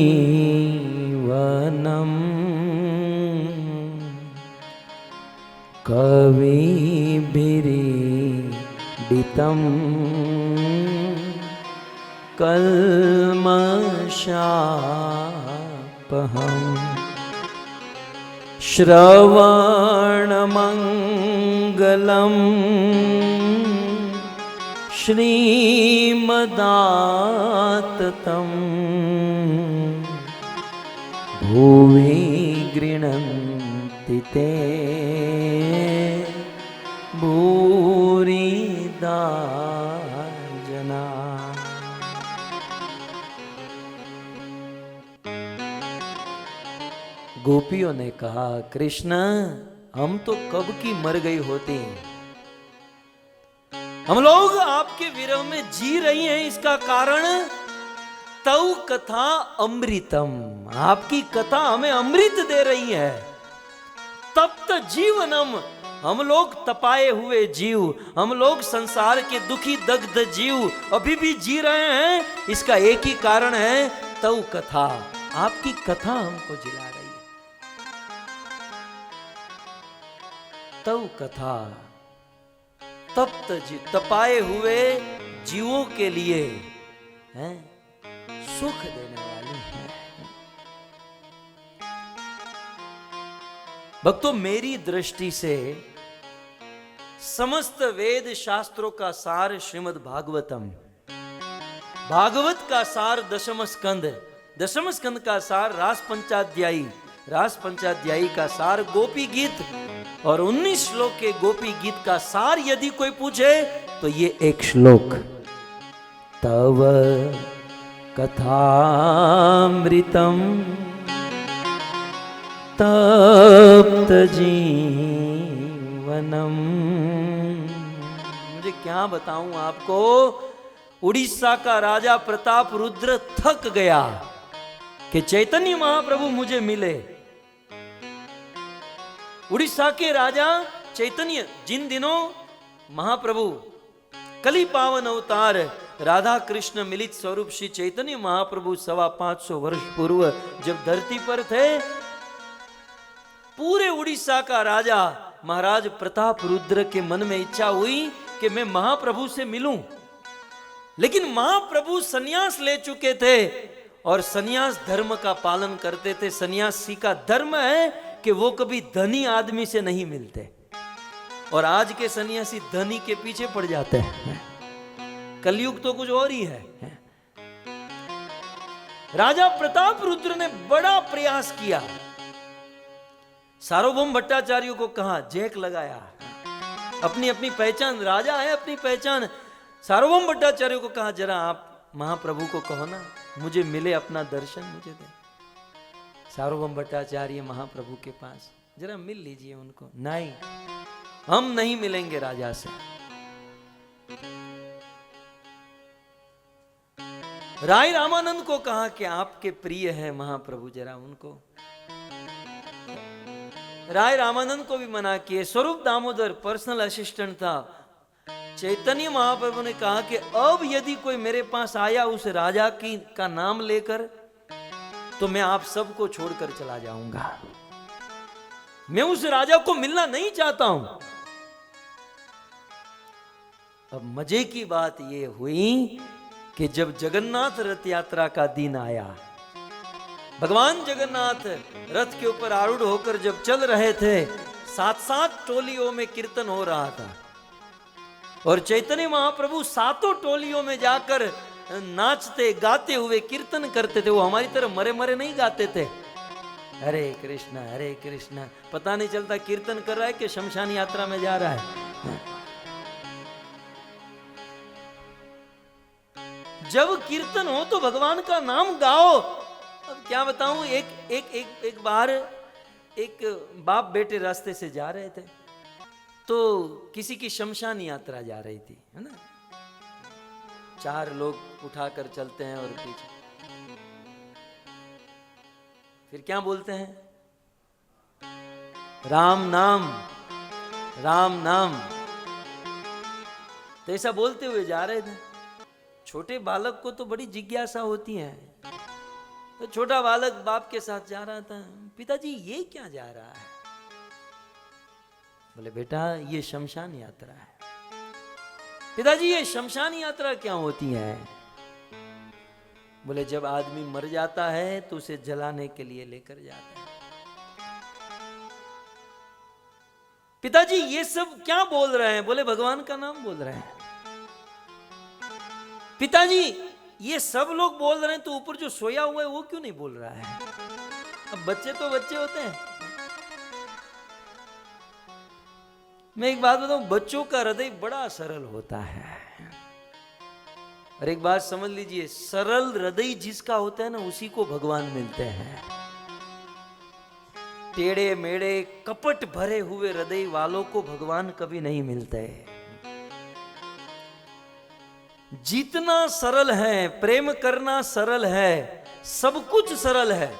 कविभिरीडितं कल्मषापहम् श्रवणमंगलम श्रीमदाततं भुवि गृह्णन्ति ते भूरिदा जना। गोपियों ने कहा, कृष्ण हम तो कब की मर गई होती, हम लोग आपके विरह में जी रही हैं, इसका कारण तव कथा अमृतम, आपकी कथा हमें अमृत दे रही है। तप्त जीवनम, हम लोग तपाए हुए जीव, हम लोग संसार के दुखी दग्ध जीव अभी भी जी रहे हैं, इसका एक ही कारण है तव कथा, आपकी कथा हमको जिला रही है। तव कथा, तप्त जीव, तपाए हुए जीवों के लिए हैं, सुख देने वाली है। भक्तों, मेरी दृष्टि से समस्त वेद शास्त्रों का सार श्रीमद् भागवतम, भागवत का सार दशम स्कंद, दशम स्कंद का सार रास पंचाध्यायी, रास पंचाध्यायी का सार गोपी गीत, और 19 श्लोक के गोपी गीत का सार यदि कोई पूछे तो ये एक श्लोक, तव कथामृतम तप्त जीवनम। मुझे क्या बताऊं आपको, उड़ीसा का राजा प्रताप रुद्र थक गया कि चैतन्य महाप्रभु मुझे मिले। उड़ीसा के राजा चैतन्य, जिन दिनों महाप्रभु कली पावन अवतार राधा कृष्ण मिलित स्वरूप श्री चैतन्य महाप्रभु 525 वर्ष पूर्व जब धरती पर थे, पूरे उड़ीसा का राजा महाराज प्रताप रुद्र के मन में इच्छा हुई कि मैं महाप्रभु से मिलूं, लेकिन महाप्रभु सन्यास ले चुके थे और सन्यास धर्म का पालन करते थे। सन्यासी का धर्म है कि वो कभी धनी आदमी से नहीं मिलते, और आज के सन्यासी धनी के पीछे पड़ जाते हैं। कलयुग तो कुछ और ही है। राजा प्रताप रुद्र ने बड़ा प्रयास किया, सार्वभौम भट्टाचार्य को कहा, जैक लगाया, अपनी अपनी पहचान, राजा है अपनी पहचान। सार्वभौम भट्टाचार्य को कहा, जरा आप महाप्रभु को कहो ना मुझे मिले, अपना दर्शन मुझे दे। सार्वभौम भट्टाचार्य महाप्रभु के पास, जरा मिल लीजिए उनको। नहीं, हम नहीं मिलेंगे राजा से। राय रामानंद को कहा कि आपके प्रिय है महाप्रभु, जरा उनको। राय रामानंद को भी मना किए। स्वरूप दामोदर पर्सनल असिस्टेंट था, चैतन्य महाप्रभु ने कहा कि अब यदि कोई मेरे पास आया उस राजा की का नाम लेकर, तो मैं आप सबको छोड़कर चला जाऊंगा, मैं उस राजा को मिलना नहीं चाहता हूं। अब मजे की बात यह हुई कि जब जगन्नाथ रथ यात्रा का दिन आया, भगवान जगन्नाथ रथ के ऊपर आरूढ़ होकर जब चल रहे थे, 7-7 टोलियों में कीर्तन हो रहा था, और चैतन्य महाप्रभु 7 टोलियों में जाकर नाचते गाते हुए कीर्तन करते थे। वो हमारी तरह मरे मरे नहीं गाते थे, हरे कृष्णा, पता नहीं चलता कीर्तन कर रहा है कि शमशान यात्रा में जा रहा है। जब कीर्तन हो तो भगवान का नाम गाओ। अब क्या बताऊं, एक बार एक बाप बेटे रास्ते से जा रहे थे, तो किसी की शमशान यात्रा जा रही थी, है ना, 4 लोग उठाकर चलते हैं और पीछे फिर क्या बोलते हैं, राम नाम राम नाम। तो ऐसा बोलते हुए जा रहे थे। छोटे बालक को तो बड़ी जिज्ञासा होती है, तो छोटा बालक बाप के साथ जा रहा था, पिताजी ये क्या जा रहा है? बोले बेटा ये शमशान यात्रा है। पिताजी ये शमशान यात्रा क्या होती है? बोले जब आदमी मर जाता है तो उसे जलाने के लिए लेकर जाता है। पिताजी ये सब क्या बोल रहे हैं? बोले भगवान का नाम बोल रहे हैं। पिताजी ये सब लोग बोल रहे हैं तो ऊपर जो सोया हुआ है वो क्यों नहीं बोल रहा है? अब बच्चे तो बच्चे होते हैं। मैं एक बात बताऊं, बच्चों का हृदय बड़ा सरल होता है। और एक बात समझ लीजिए, सरल हृदय जिसका होता है ना, उसी को भगवान मिलते हैं। टेढ़े मेढ़े कपट भरे हुए हृदय वालों को भगवान कभी नहीं मिलते। जीतना सरल है, प्रेम करना सरल है, सब कुछ सरल है,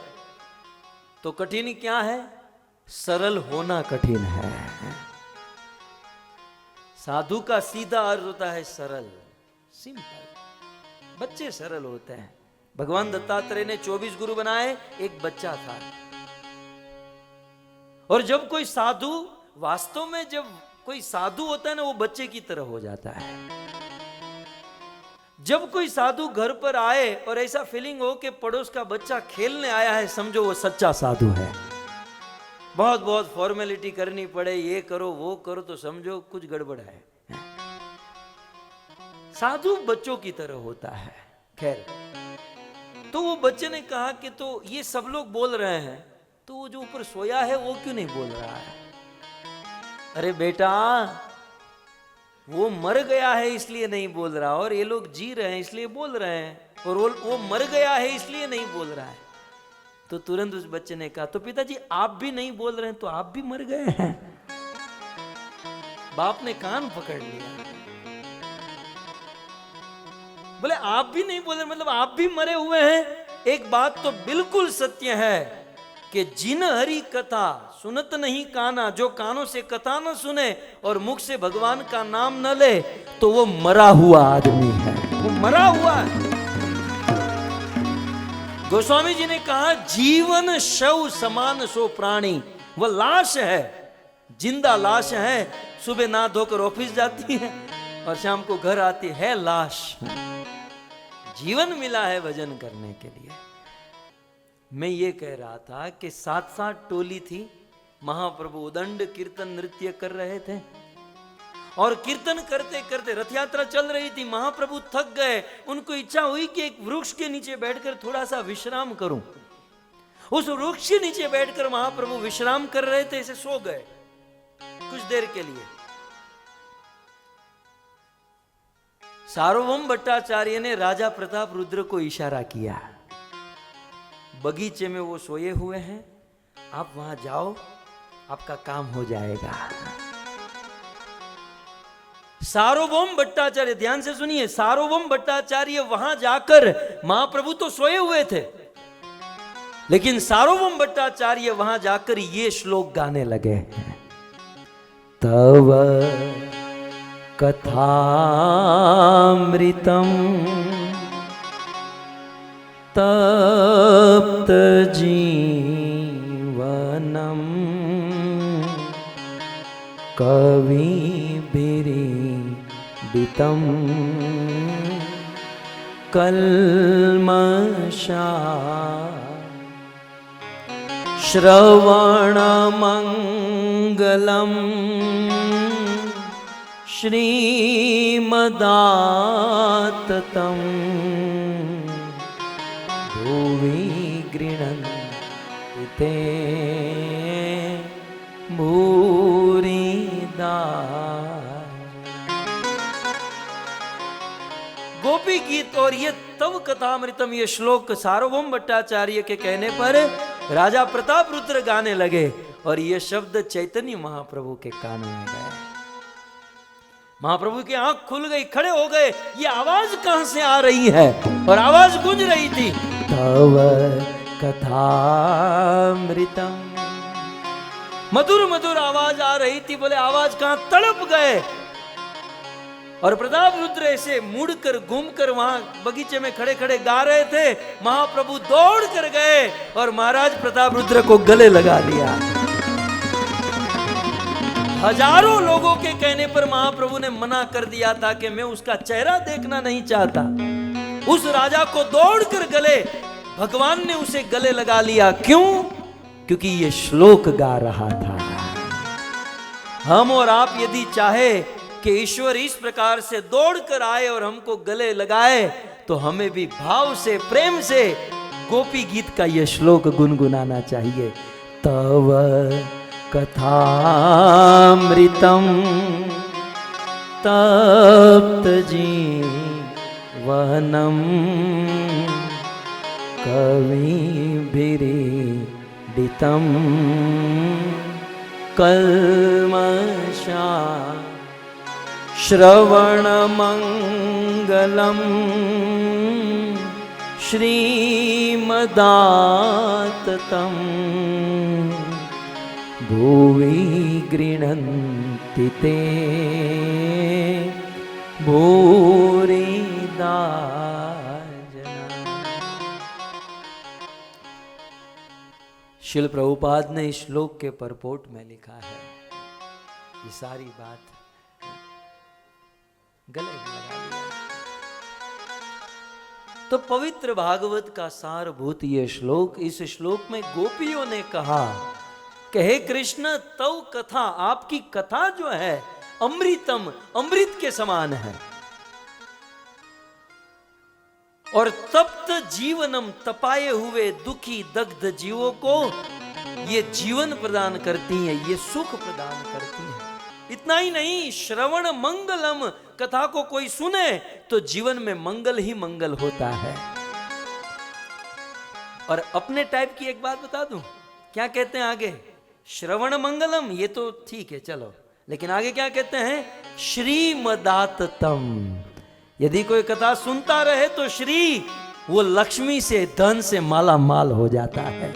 तो कठिन क्या है? सरल होना कठिन है। साधु का सीधा अर्थ होता है सरल, सिंपल। बच्चे सरल होते हैं। भगवान दत्तात्रेय ने 24 गुरु बनाए, एक बच्चा था। और जब कोई साधु, वास्तव में जब कोई साधु होता है ना, वो बच्चे की तरह हो जाता है। जब कोई साधु घर पर आए और ऐसा फीलिंग हो कि पड़ोस का बच्चा खेलने आया है, समझो वो सच्चा साधु है। बहुत बहुत फॉर्मेलिटी करनी पड़े, ये करो वो करो, तो समझो कुछ गड़बड़ है। साधु बच्चों की तरह होता है। खैर, तो वो बच्चे ने कहा कि तो ये सब लोग बोल रहे हैं, तो वो जो ऊपर सोया है वो क्यों नहीं बोल रहा है? अरे बेटा, वो मर गया है इसलिए नहीं बोल रहा, और ये लोग जी रहे हैं इसलिए बोल रहे हैं, और वो मर गया है इसलिए नहीं बोल रहा है। तो तुरंत उस बच्चे ने कहा, तो पिताजी आप भी नहीं बोल रहे हैं तो आप भी मर गए हैं। बाप ने कान पकड़ लिया। बोले आप भी नहीं बोल रहे, मतलब आप भी मरे हुए हैं। एक बात तो बिल्कुल सत्य है कि जिन हरि कथा सुनत नहीं काना, जो कानों से कथा न सुने और मुख से भगवान का नाम न ले, तो वो मरा हुआ आदमी है, वो मरा हुआ है। गोस्वामी जी ने कहा, जीवन शव समान सो प्राणी। वह लाश है, जिंदा लाश है। सुबह नहा धोकर ऑफिस जाती है और शाम को घर आती है लाश। जीवन मिला है भजन करने के लिए। मैं ये कह रहा था कि 7-7 टोली थी। महाप्रभु उदंड कीर्तन नृत्य कर रहे थे, और कीर्तन करते करते रथ यात्रा चल रही थी। महाप्रभु थक गए, उनको इच्छा हुई कि एक वृक्ष के नीचे बैठकर थोड़ा सा विश्राम करूं। उस वृक्ष के नीचे बैठकर महाप्रभु विश्राम कर रहे थे, ऐसे सो गए कुछ देर के लिए। सार्वभौम भट्टाचार्य ने राजा प्रताप रुद्र को इशारा किया, बगीचे में वो सोए हुए हैं, आप वहां जाओ, आपका काम हो जाएगा। सार्वभौम भट्टाचार्य, ध्यान से सुनिए, सार्वभौम भट्टाचार्य वहां जाकर, महाप्रभु तो सोए हुए थे, लेकिन सार्वभौम भट्टाचार्य वहां जाकर ये श्लोक गाने लगे, तव कथामृतम तप्त जीवनम कविभिरीडितम कल्मषा श्रवणमंगलम श्रीमदाततम भुवि गृह्णन्ति ते भूरिदा। गोपी गीत और ये तव कथामृतम, ये श्लोक सार्वभौम भट्टाचार्य के कहने पर राजा प्रताप रुद्र गाने लगे, और ये शब्द चैतन्य महाप्रभु के कानों में गए। महाप्रभु की आंख खुल गई, खड़े हो गए, ये आवाज कहां से आ रही है? और आवाज गूंज रही थी, तव कथामृतम। मधुर मधुर आवाज आ रही थी। बोले आवाज कहां? तड़प गए। और प्रताप रुद्र ऐसे मुड़कर घूमकर वहां बगीचे में खड़े खड़े गा रहे थे। महाप्रभु दौड़ कर गए और महाराज प्रताप रुद्र को गले लगा लिया। हजारों लोगों के कहने पर महाप्रभु ने मना कर दिया था कि मैं उसका चेहरा देखना नहीं चाहता। उस राजा को दौड़कर गले, भगवान ने उसे गले लगा लिया। क्यों? क्योंकि ये श्लोक गा रहा था। हम और आप यदि चाहे कि ईश्वर इस प्रकार से दौड़कर आए और हमको गले लगाए, तो हमें भी भाव से, प्रेम से गोपी गीत का यह श्लोक गुनगुनाना चाहिए। तव कथामृतम तप्त जीवनम कविभिरीडितम डितं कल्मषा श्रवणमङ्गलं श्रीमदाततं भुवि गृह्णन्ति ते भूरिदा जना। शिल प्रभुपाद ने इस श्लोक के परपोट में लिखा है, ये सारी बात गले में लगा लिया। तो पवित्र भागवत का सारभूत ये श्लोक, इस श्लोक में गोपियों ने कहा कि हे कृष्ण, तव कथा, आपकी कथा जो है अमृतम, अमृत के समान है, और तप्त जीवनम, तपाए हुए दुखी दग्ध जीवों को ये जीवन प्रदान करती है, ये सुख प्रदान करती है। इतना ही नहीं, श्रवण मंगलम, कथा को कोई सुने तो जीवन में मंगल ही मंगल होता है। और अपने टाइप की एक बात बता दूं, क्या कहते हैं आगे? श्रवण मंगलम, ये तो ठीक है चलो, लेकिन आगे क्या कहते हैं? श्रीमदाततम। यदि कोई कथा सुनता रहे तो श्री, वो लक्ष्मी से, धन से माला माल हो जाता है,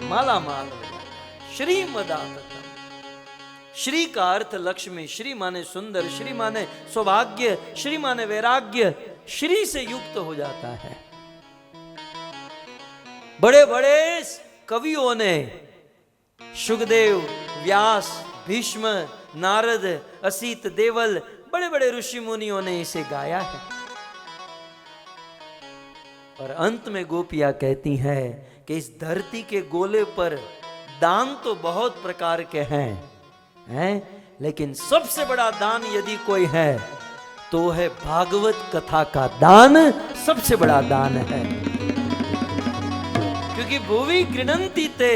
माला माल हो जाता है। श्रीमदाततम, श्री का अर्थ लक्ष्मी, श्री माने सुंदर, श्री माने सौभाग्य, श्री माने वैराग्य, श्री से युक्त हो जाता है। बड़े बड़े कवियों ने, शुकदेव, व्यास, भीष्म, नारद, असीत, देवल, बड़े बड़े ऋषि मुनियों ने इसे गाया है। और अंत में गोपियां कहती हैं कि इस धरती के गोले पर दान तो बहुत प्रकार के हैं, लेकिन सबसे बड़ा दान यदि कोई है तो है भागवत कथा का दान, सबसे बड़ा दान है। क्योंकि भूवि गृह्णन्ति ते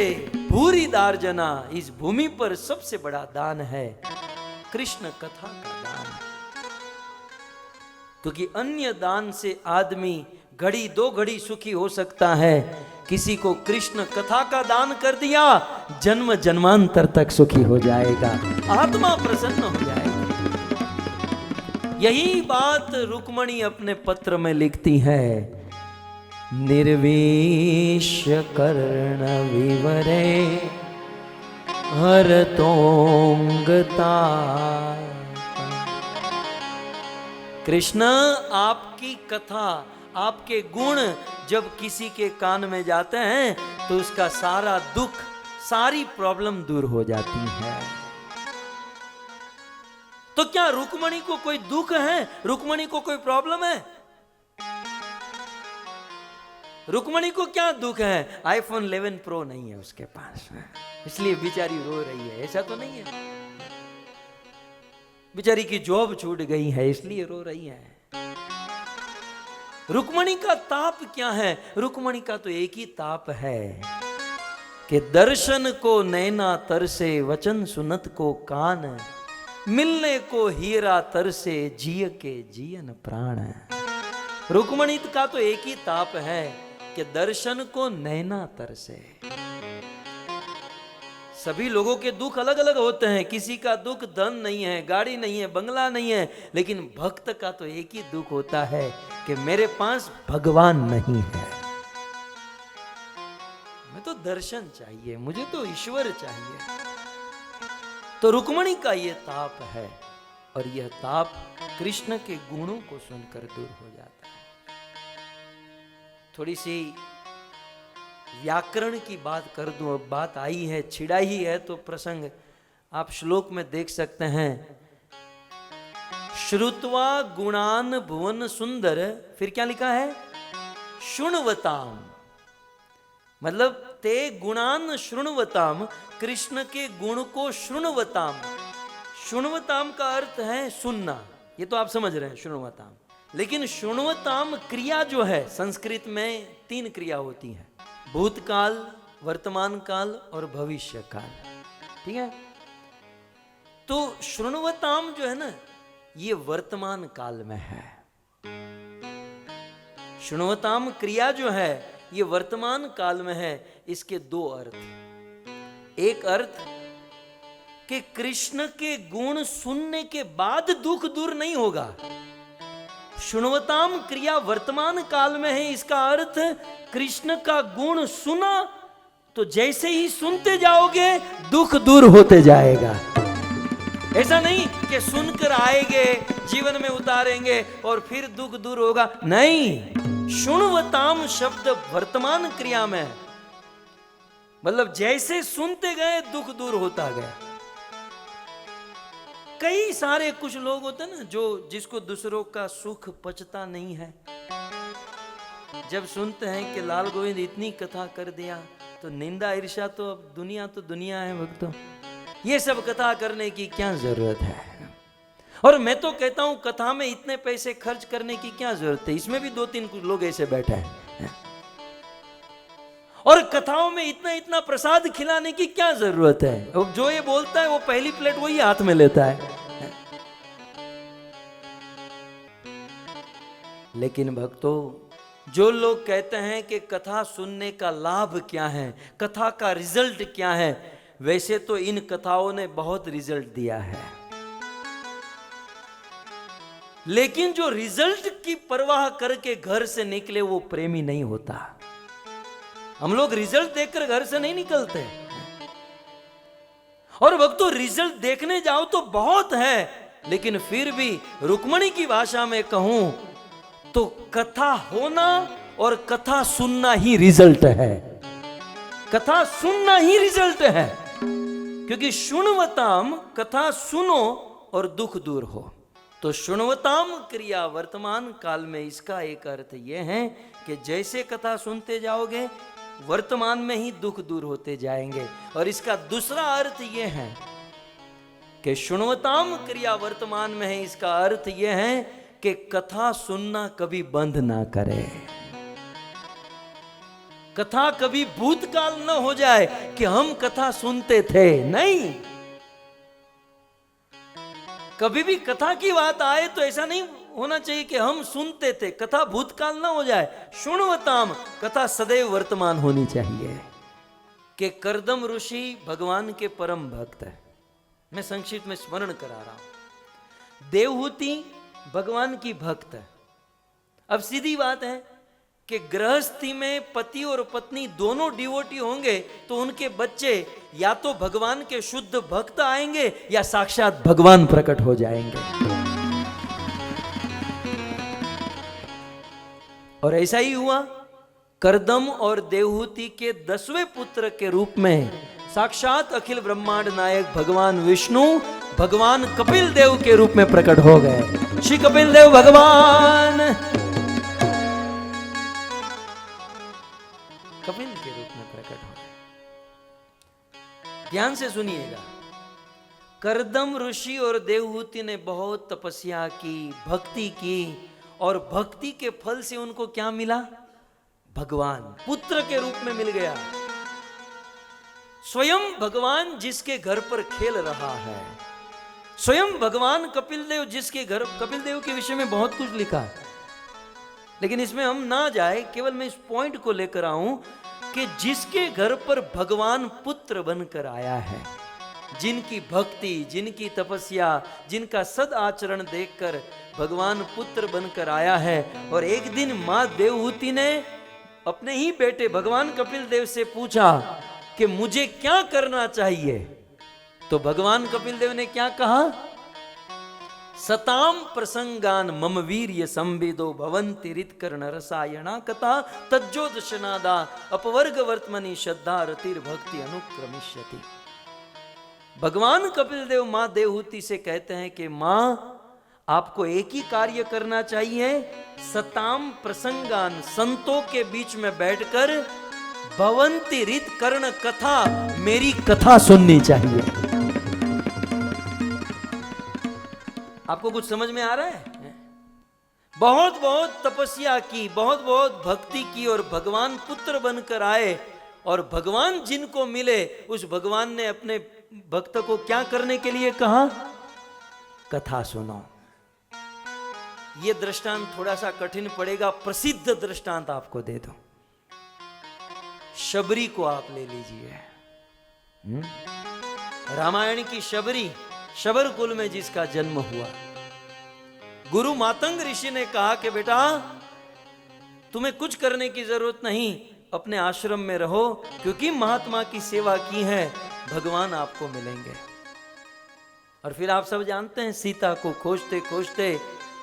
भूरिदा जना, इस भूमि पर सबसे बड़ा दान है कृष्ण कथा का दान। क्योंकि अन्य दान से आदमी घड़ी दो घड़ी सुखी हो सकता है, किसी को कृष्ण कथा का दान कर दिया, जन्म जन्मांतर तक सुखी हो जाएगा, आत्मा प्रसन्न हो जाएगी। यही बात रुक्मणी अपने पत्र में लिखती है, निर्वेश कर्ण विवरे हरतोंगता। कृष्ण, आपकी कथा, आपके गुण जब किसी के कान में जाते हैं तो उसका सारा दुख, सारी प्रॉब्लम दूर हो जाती है। तो क्या रुक्मणी को कोई दुख है? रुक्मणी को कोई प्रॉब्लम है? रुक्मणी को क्या दुख है? आईफोन 11 प्रो नहीं है उसके पास, इसलिए बेचारी रो रही है, ऐसा तो नहीं है। बेचारी की जॉब छूट गई है इसलिए रो रही है। रुक्मणी का ताप क्या है? रुक्मणी का तो एक ही ताप है कि दर्शन को नैना तरसे, वचन सुनत को कान, मिलने को हीरा तरसे, जिय के जियन प्राण। रुक्मणी का तो एक ही ताप है कि दर्शन को नैना तरसे। सभी लोगों के दुख अलग अलग होते हैं, किसी का दुख धन नहीं है, गाड़ी नहीं है, बंगला नहीं है, लेकिन भक्त का तो एक ही दुख होता है कि मेरे पास भगवान नहीं है। मैं तो दर्शन चाहिए, मुझे तो ईश्वर चाहिए। तो रुक्मणी का ये ताप है, और यह ताप कृष्ण के गुणों को सुनकर दूर हो जाता है। थोड़ी सी व्याकरण की बात कर दूं, अब बात आई है, छिड़ाई ही है तो प्रसंग आप श्लोक में देख सकते हैं। श्रुत्वा गुणान भुवन सुंदर, फिर क्या लिखा है? शुण्वताम, मतलब ते गुणान शुण्वताम, कृष्ण के गुण को शुण्वताम। शुण्वताम का अर्थ है सुनना, ये तो आप समझ रहे हैं शुण्वताम। लेकिन शुण्वताम क्रिया जो है, संस्कृत में 3 क्रिया होती है, भूतकाल, वर्तमान काल और भविष्य काल, ठीक है। तो शुण्वताम जो है ना, ये वर्तमान काल में है। शुण्वताम क्रिया जो है ये वर्तमान काल में है। इसके दो अर्थ। एक अर्थ कि कृष्ण के गुण सुनने के बाद दुख दूर नहीं होगा। शुण्वताम क्रिया वर्तमान काल में है। इसका अर्थ कृष्ण का गुण सुना तो जैसे ही सुनते जाओगे दुख दूर होते जाएगा। ऐसा नहीं कि सुनकर आएंगे, जीवन में उतारेंगे और फिर दुख दूर होगा, नहीं। शुण्वताम शब्द वर्तमान क्रिया में, मतलब जैसे सुनते गए दुख दूर होता गया। कई सारे कुछ लोग होते हैं ना जो जिसको दूसरों का सुख पचता नहीं है, जब सुनते हैं कि लाल गोविंद इतनी कथा कर दिया तो निंदा ईर्ष्या तो अब दुनिया है भक्तों, ये सब कथा करने की क्या जरूरत है। और मैं तो कहता हूं कथा में इतने पैसे खर्च करने की क्या जरूरत है। इसमें भी 2-3 लोग ऐसे बैठे हैं। और कथाओं में इतना इतना प्रसाद खिलाने की क्या जरूरत है। जो ये बोलता है वो पहली प्लेट वही हाथ में लेता है। लेकिन भक्तों, जो लोग कहते हैं कि कथा सुनने का लाभ क्या है, कथा का रिजल्ट क्या है, वैसे तो इन कथाओं ने बहुत रिजल्ट दिया है। लेकिन जो रिजल्ट की परवाह करके घर से निकले वो प्रेमी नहीं होता। हम लोग रिजल्ट देखकर घर से नहीं निकलते। और भक्तों, रिजल्ट देखने जाओ तो बहुत है, लेकिन फिर भी रुक्मणी की भाषा में कहूं तो कथा होना और कथा सुनना ही रिजल्ट है। कथा सुनना ही रिजल्ट है। क्योंकि शुण्वताम, कथा सुनो और दुख दूर हो। तो शुण्वताम क्रिया वर्तमान काल में, इसका एक अर्थ यह है कि जैसे कथा सुनते जाओगे वर्तमान में ही दुख दूर होते जाएंगे। और इसका दूसरा अर्थ यह है कि शुण्वताम क्रिया वर्तमान में है, इसका अर्थ यह है कि कथा सुनना कभी बंद ना करे। कथा कभी भूतकाल न हो जाए कि हम कथा सुनते थे, नहीं। कभी भी कथा की बात आए तो ऐसा नहीं होना चाहिए कि हम सुनते थे, कथा भूतकाल ना हो जाए। शुण्वताम, कथा सदैव वर्तमान होनी चाहिए। कि कर्दम ऋषि भगवान के परम भक्त है। मैं संक्षिप्त में स्मरण करा रहा हूं। देवहूति भगवान की भक्त है। अब सीधी बात है कि गृहस्थी में पति और पत्नी दोनों डिवोटी होंगे तो उनके बच्चे या तो भगवान के शुद्ध भक्त आएंगे या साक्षात भगवान प्रकट हो जाएंगे। और ऐसा ही हुआ। कर्दम और देवहूति के 10वें पुत्र के रूप में साक्षात अखिल ब्रह्मांड नायक भगवान विष्णु भगवान कपिल देव के रूप में प्रकट हो गए। श्री कपिल देव भगवान कपिल के रूप में प्रकट हो गए। ध्यान से सुनिएगा। कर्दम ऋषि और देवहूति ने बहुत तपस्या की, भक्ति की, और भक्ति के फल से उनको क्या मिला? भगवान पुत्र के रूप में मिल गया। स्वयं भगवान जिसके घर पर खेल रहा है, स्वयं भगवान कपिल देव जिसके घर, कपिल देव के विषय में बहुत कुछ लिखा है, लेकिन इसमें हम ना जाए, केवल मैं इस पॉइंट को लेकर आऊं कि जिसके घर पर भगवान पुत्र बनकर आया है, जिनकी भक्ति, जिनकी तपस्या, जिनका सद आचरण देखकर भगवान पुत्र बनकर आया है। और एक दिन मां देवहूति ने अपने ही बेटे भगवान कपिल देव से पूछा कि मुझे क्या करना चाहिए। तो भगवान कपिल देव ने क्या कहा? सताम प्रसंगान मम वीर्य संवेदो भवन्ति रितकर्ण रसायना कथा तज्जोदशनादा अपवर्ग वर्तमनि श्रद्धा रतिर भक्ति अनुक्रमिष्यति। भगवान कपिल देव मां देवहूति से कहते हैं कि मां, आपको एक ही कार्य करना चाहिए, सताम प्रसंगान, संतों के बीच में बैठकर भवन्ति रितकर्ण कथा, मेरी कथा सुननी चाहिए। आपको कुछ समझ में आ रहा है? बहुत बहुत तपस्या की, बहुत बहुत भक्ति की और भगवान पुत्र बनकर आए। और भगवान जिनको मिले उस भगवान ने अपने भक्त को क्या करने के लिए कहा? कथा सुनो। यह दृष्टांत थोड़ा सा कठिन पड़ेगा, प्रसिद्ध दृष्टांत आपको दे दो। शबरी को आप ले लीजिए। रामायण की शबरी, शबर कुल में जिसका जन्म हुआ। गुरु मातंग ऋषि ने कहा कि बेटा तुम्हें कुछ करने की जरूरत नहीं, अपने आश्रम में रहो, क्योंकि महात्मा की सेवा की है, भगवान आपको मिलेंगे। और फिर आप सब जानते हैं, सीता को खोजते खोजते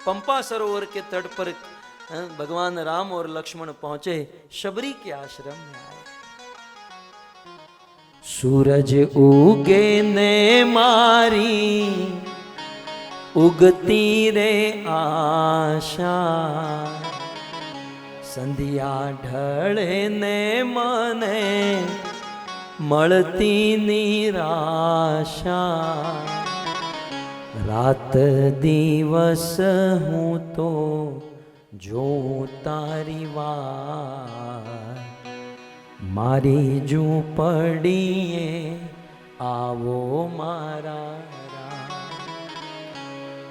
पंपा सरोवर के तट पर भगवान राम और लक्ष्मण पहुंचे, शबरी के आश्रम में आए। सूरज उगे ने मारी उगती रे आशा, संध्या ढळे ने मने मळती निराशा, रात दिवस हूँ तो जो तारी वार, मारी जू पड़िए आवो मारा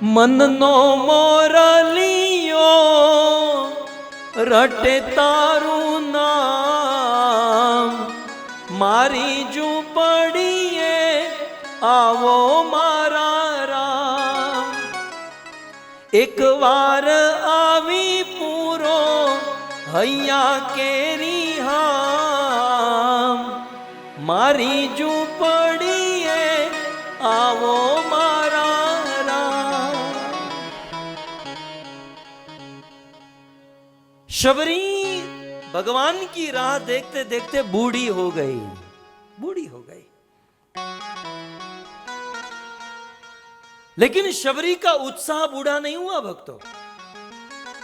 मन नो मोरलियो रटे तारू नाम, मारी जू पड़िए आवो मारा राम। एक बार आवी पूरो हैया केरी हाम, मारी जू पड़िए आवो मारा राम। शबरी भगवान की राह देखते देखते बूढ़ी हो गई, बूढ़ी हो गई। लेकिन शबरी का उत्साह बूढ़ा नहीं हुआ भक्तों।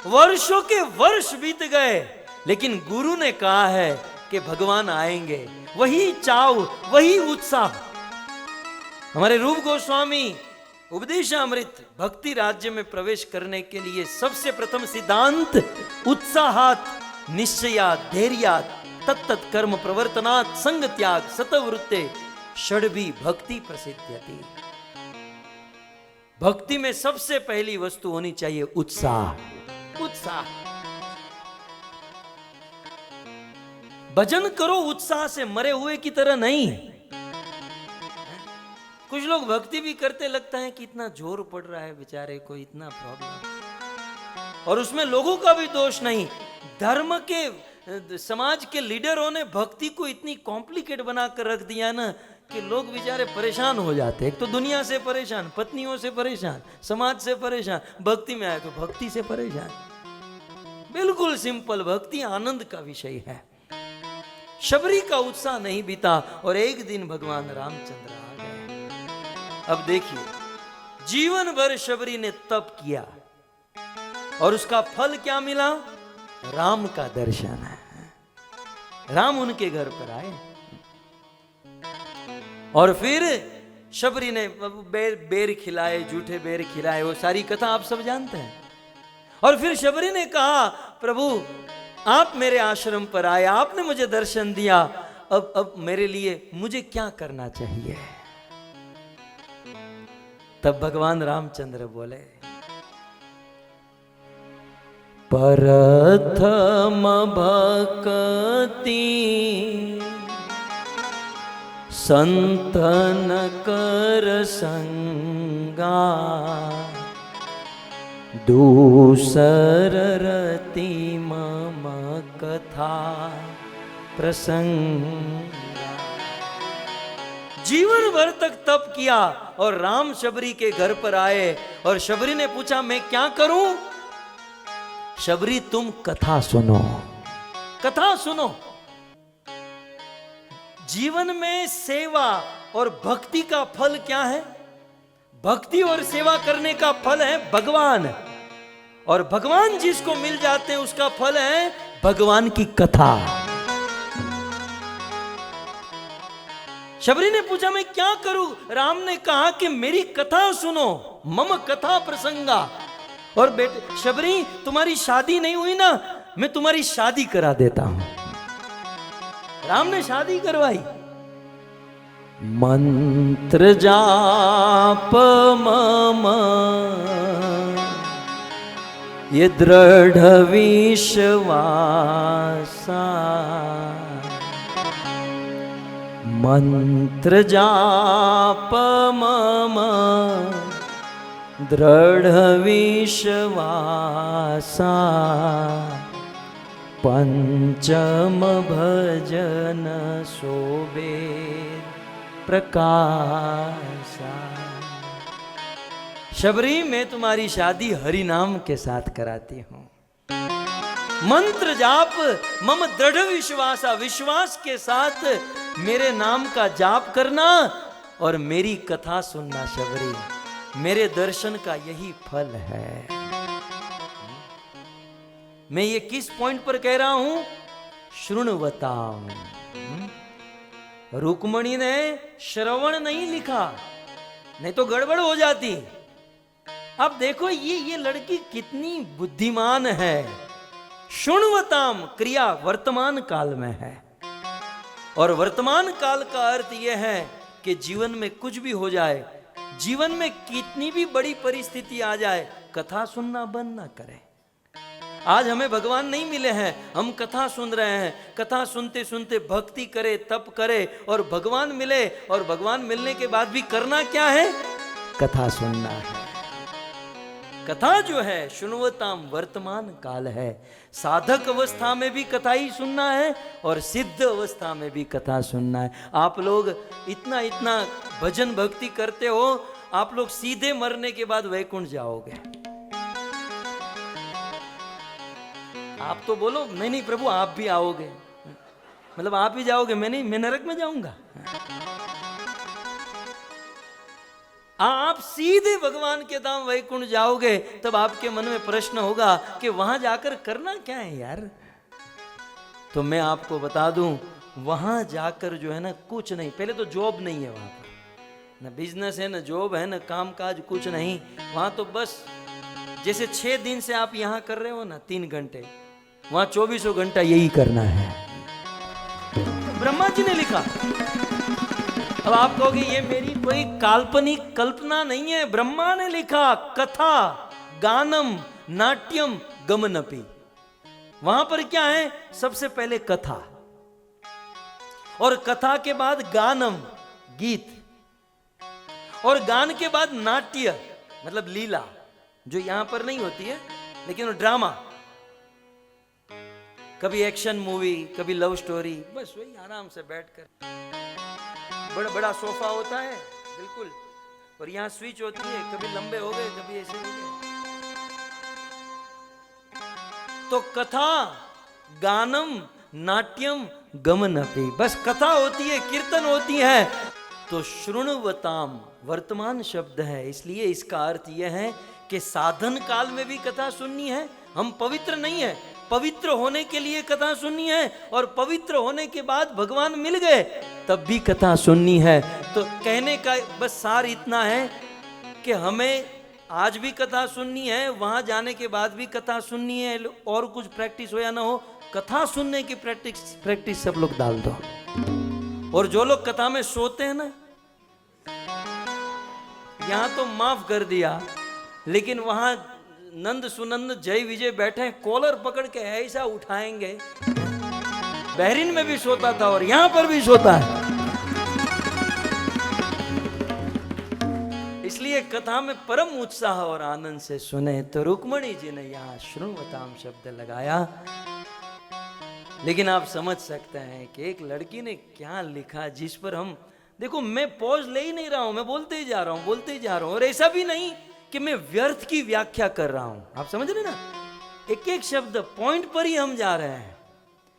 वर्षों के वर्ष बीत गए, लेकिन गुरु ने कहा है कि भगवान आएंगे, वही चाव, वही उत्साह। हमारे रूप गोस्वामी उपदेशामृत भक्ति राज्य में प्रवेश करने के लिए सबसे प्रथम सिद्धांत उत्साहात निश्चयात धैर्यात तत्तत् कर्म प्रवर्तनात् संग त्याग सतवृत्ते षड्भी भक्ति प्रसिद्ध्यति। भक्ति में सबसे पहली वस्तु होनी चाहिए उत्साह। उत्साह, भजन करो उत्साह से, मरे हुए की तरह नहीं। कुछ लोग भक्ति भी करते, लगता है कि इतना जोर पड़ रहा है बेचारे को, इतना प्रॉब्लम, और उसमें लोगों का भी दोष नहीं। धर्म के समाज के लीडरों ने भक्ति को इतनी कॉम्प्लिकेट बनाकर रख दिया ना कि लोग बेचारे परेशान हो जाते। एक तो दुनिया से परेशान, पत्नियों से परेशान, समाज से परेशान, भक्ति में आए तो भक्ति से परेशान। बिल्कुल सिंपल, भक्ति आनंद का विषय है। शबरी का उत्साह नहीं बीता और एक दिन भगवान रामचंद्र आ गए। अब देखिए, जीवन भर शबरी ने तप किया और उसका फल क्या मिला? राम का दर्शन है। राम उनके घर पर आए और फिर शबरी ने बेर खिलाए, झूठे बेर खिलाए, वो सारी कथा आप सब जानते हैं। और फिर शबरी ने कहा, प्रभु आप मेरे आश्रम पर आए, आपने मुझे दर्शन दिया, अब मेरे लिए मुझे क्या करना चाहिए? तब भगवान रामचंद्र बोले, प्रथम भक्ति संतन कर संगा, दूसर रति मम कथा प्रसंग। जीवन भर तक तप किया और राम शबरी के घर पर आए और शबरी ने पूछा, मैं क्या करूं? शबरी तुम कथा सुनो, कथा सुनो। जीवन में सेवा और भक्ति का फल क्या है? भक्ति और सेवा करने का फल है भगवान, और भगवान जिसको मिल जाते हैं उसका फल है भगवान की कथा। शबरी ने पूछा, मैं क्या करूं? राम ने कहा कि मेरी कथा सुनो, मम कथा प्रसंगा। और बेटे शबरी, तुम्हारी शादी नहीं हुई ना, मैं तुम्हारी शादी करा देता हूं। राम ने शादी करवाई। मंत्र जाप मम ये दृढ़ विश्वासा, मंत्र जाप मम दृढ़ विश्वासा पंचम भजन शोभे प्रकाशा। शबरी, मैं तुम्हारी शादी हरि नाम के साथ कराती हूं। मंत्र जाप मम दृढ़ विश्वासा, विश्वास के साथ मेरे नाम का जाप करना और मेरी कथा सुनना। शबरी, मेरे दर्शन का यही फल है। मैं ये किस पॉइंट पर कह रहा हूं? शृण्वताम। रुक्मणी ने श्रवण नहीं लिखा, नहीं तो गड़बड़ हो जाती। अब देखो ये लड़की कितनी बुद्धिमान है। शृण्वताम क्रिया वर्तमान काल में है, और वर्तमान काल का अर्थ यह है कि जीवन में कुछ भी हो जाए, जीवन में कितनी भी बड़ी परिस्थिति आ जाए, कथा सुनना बंद ना करें। आज हमें भगवान नहीं मिले हैं, हम कथा सुन रहे हैं, कथा सुनते सुनते भक्ति करे, तप करे और भगवान मिले, और भगवान मिलने के बाद भी करना क्या है? कथा सुनना है। कथा जो है शृण्वताम वर्तमान काल है। साधक अवस्था में भी कथा ही सुनना है और सिद्ध अवस्था में भी कथा सुनना है। आप लोग इतना इतना भजन भक्ति करते हो, आप लोग सीधे मरने के बाद वैकुंठ जाओगे। आप तो बोलो नहीं नहीं प्रभु आप भी आओगे, मतलब आप ही जाओगे, मैं नहीं, मैं नरक में जाऊंगा। आप सीधे भगवान के धाम वैकुंठ जाओगे, तब आपके मन में प्रश्न होगा कि वहां जाकर करना क्या है यार। तो मैं आपको बता दूं, वहां जाकर जो है ना कुछ नहीं। पहले तो जॉब नहीं है वहां पर, ना बिजनेस है, ना जॉब है, ना काम काज, कुछ नहीं। वहां तो बस जैसे 6 दिन से आप यहां कर रहे हो ना 3 घंटे, वहां 24 घंटा यही करना है। ब्रह्मा जी ने लिखा। अब आप कहोगे ये मेरी कोई काल्पनिक कल्पना नहीं है, ब्रह्मा ने लिखा। कथा गानम नाट्यम गमनपि। वहां पर क्या है? सबसे पहले कथा, और कथा के बाद गानम गीत, और गान के बाद नाट्य मतलब लीला, जो यहां पर नहीं होती है लेकिन वो ड्रामा। कभी एक्शन मूवी, कभी लव स्टोरी, बस वही आराम से बैठकर। बड़ा बड़ा सोफा होता है बिल्कुल, और यहाँ स्विच होती है, कभी लंबे हो गए कभी ऐसे हो गए। तो कथा गानम नाट्यम गमनपि, बस कथा होती है, कीर्तन होती है। तो शृण्वताम वर्तमान शब्द है, इसलिए इसका अर्थ यह है कि साधन काल में भी कथा सुननी है। हम पवित्र नहीं है, पवित्र होने के लिए कथा सुननी है, और पवित्र होने के बाद भगवान मिल गए तब भी कथा सुननी है। तो कहने का बस सार इतना है कि हमें आज भी कथा सुननी है, वहां जाने के बाद भी कथा सुननी है, और कुछ प्रैक्टिस हो या ना हो, कथा सुनने की प्रैक्टिस सब लोग डाल दो। और जो लोग कथा में सोते हैं ना, यहां तो माफ कर दिया, लेकिन वहां नंद सुनंद जय विजय बैठे, कॉलर पकड़ के ऐसा उठाएंगे। बहरीन में भी सोता था और यहां पर भी सोता है। इसलिए कथा में परम उत्साह और आनंद से सुने। तो रुक्मणी जी ने यहां शृण्वताम शब्द लगाया। लेकिन आप समझ सकते हैं कि एक लड़की ने क्या लिखा, जिस पर हम देखो, मैं पॉज ले ही नहीं रहा हूं, मैं बोलते ही जा रहा हूं, बोलते ही जा रहा हूं। और ऐसा भी नहीं कि मैं व्यर्थ की व्याख्या कर रहा हूं, आप समझ रहे ना, एक एक शब्द पॉइंट पर ही हम जा रहे हैं।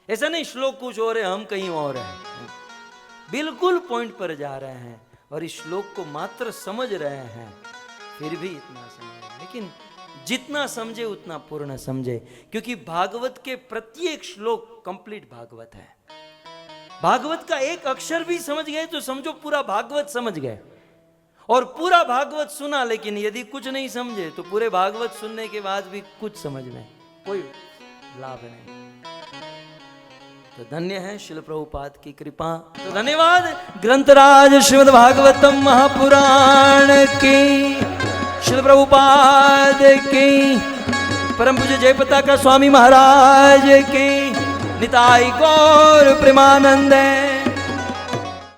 ऐसा नहीं श्लोक कुछ और है हम कहीं और हैं, बिल्कुल पॉइंट पर जा रहे हैं और इस श्लोक को मात्र समझ रहे हैं। फिर भी इतना समझे, लेकिन जितना समझे उतना पूर्ण समझे, क्योंकि भागवत के प्रत्येक श्लोक कंप्लीट भागवत है। भागवत का एक अक्षर भी समझ गए तो समझो पूरा भागवत समझ गए, और पूरा भागवत सुना, लेकिन यदि कुछ नहीं समझे तो पूरे भागवत सुनने के बाद भी कुछ समझ में कोई लाभ नहीं। तो धन्य है शिल प्रभुपाद की कृपा। तो धन्यवाद ग्रंथराज श्रीमद् भागवतम महापुराण की, शिल प्रभुपाद की, परम पूज्य जयप्रताप का स्वामी महाराज की, निताई गौर प्रेमानंद।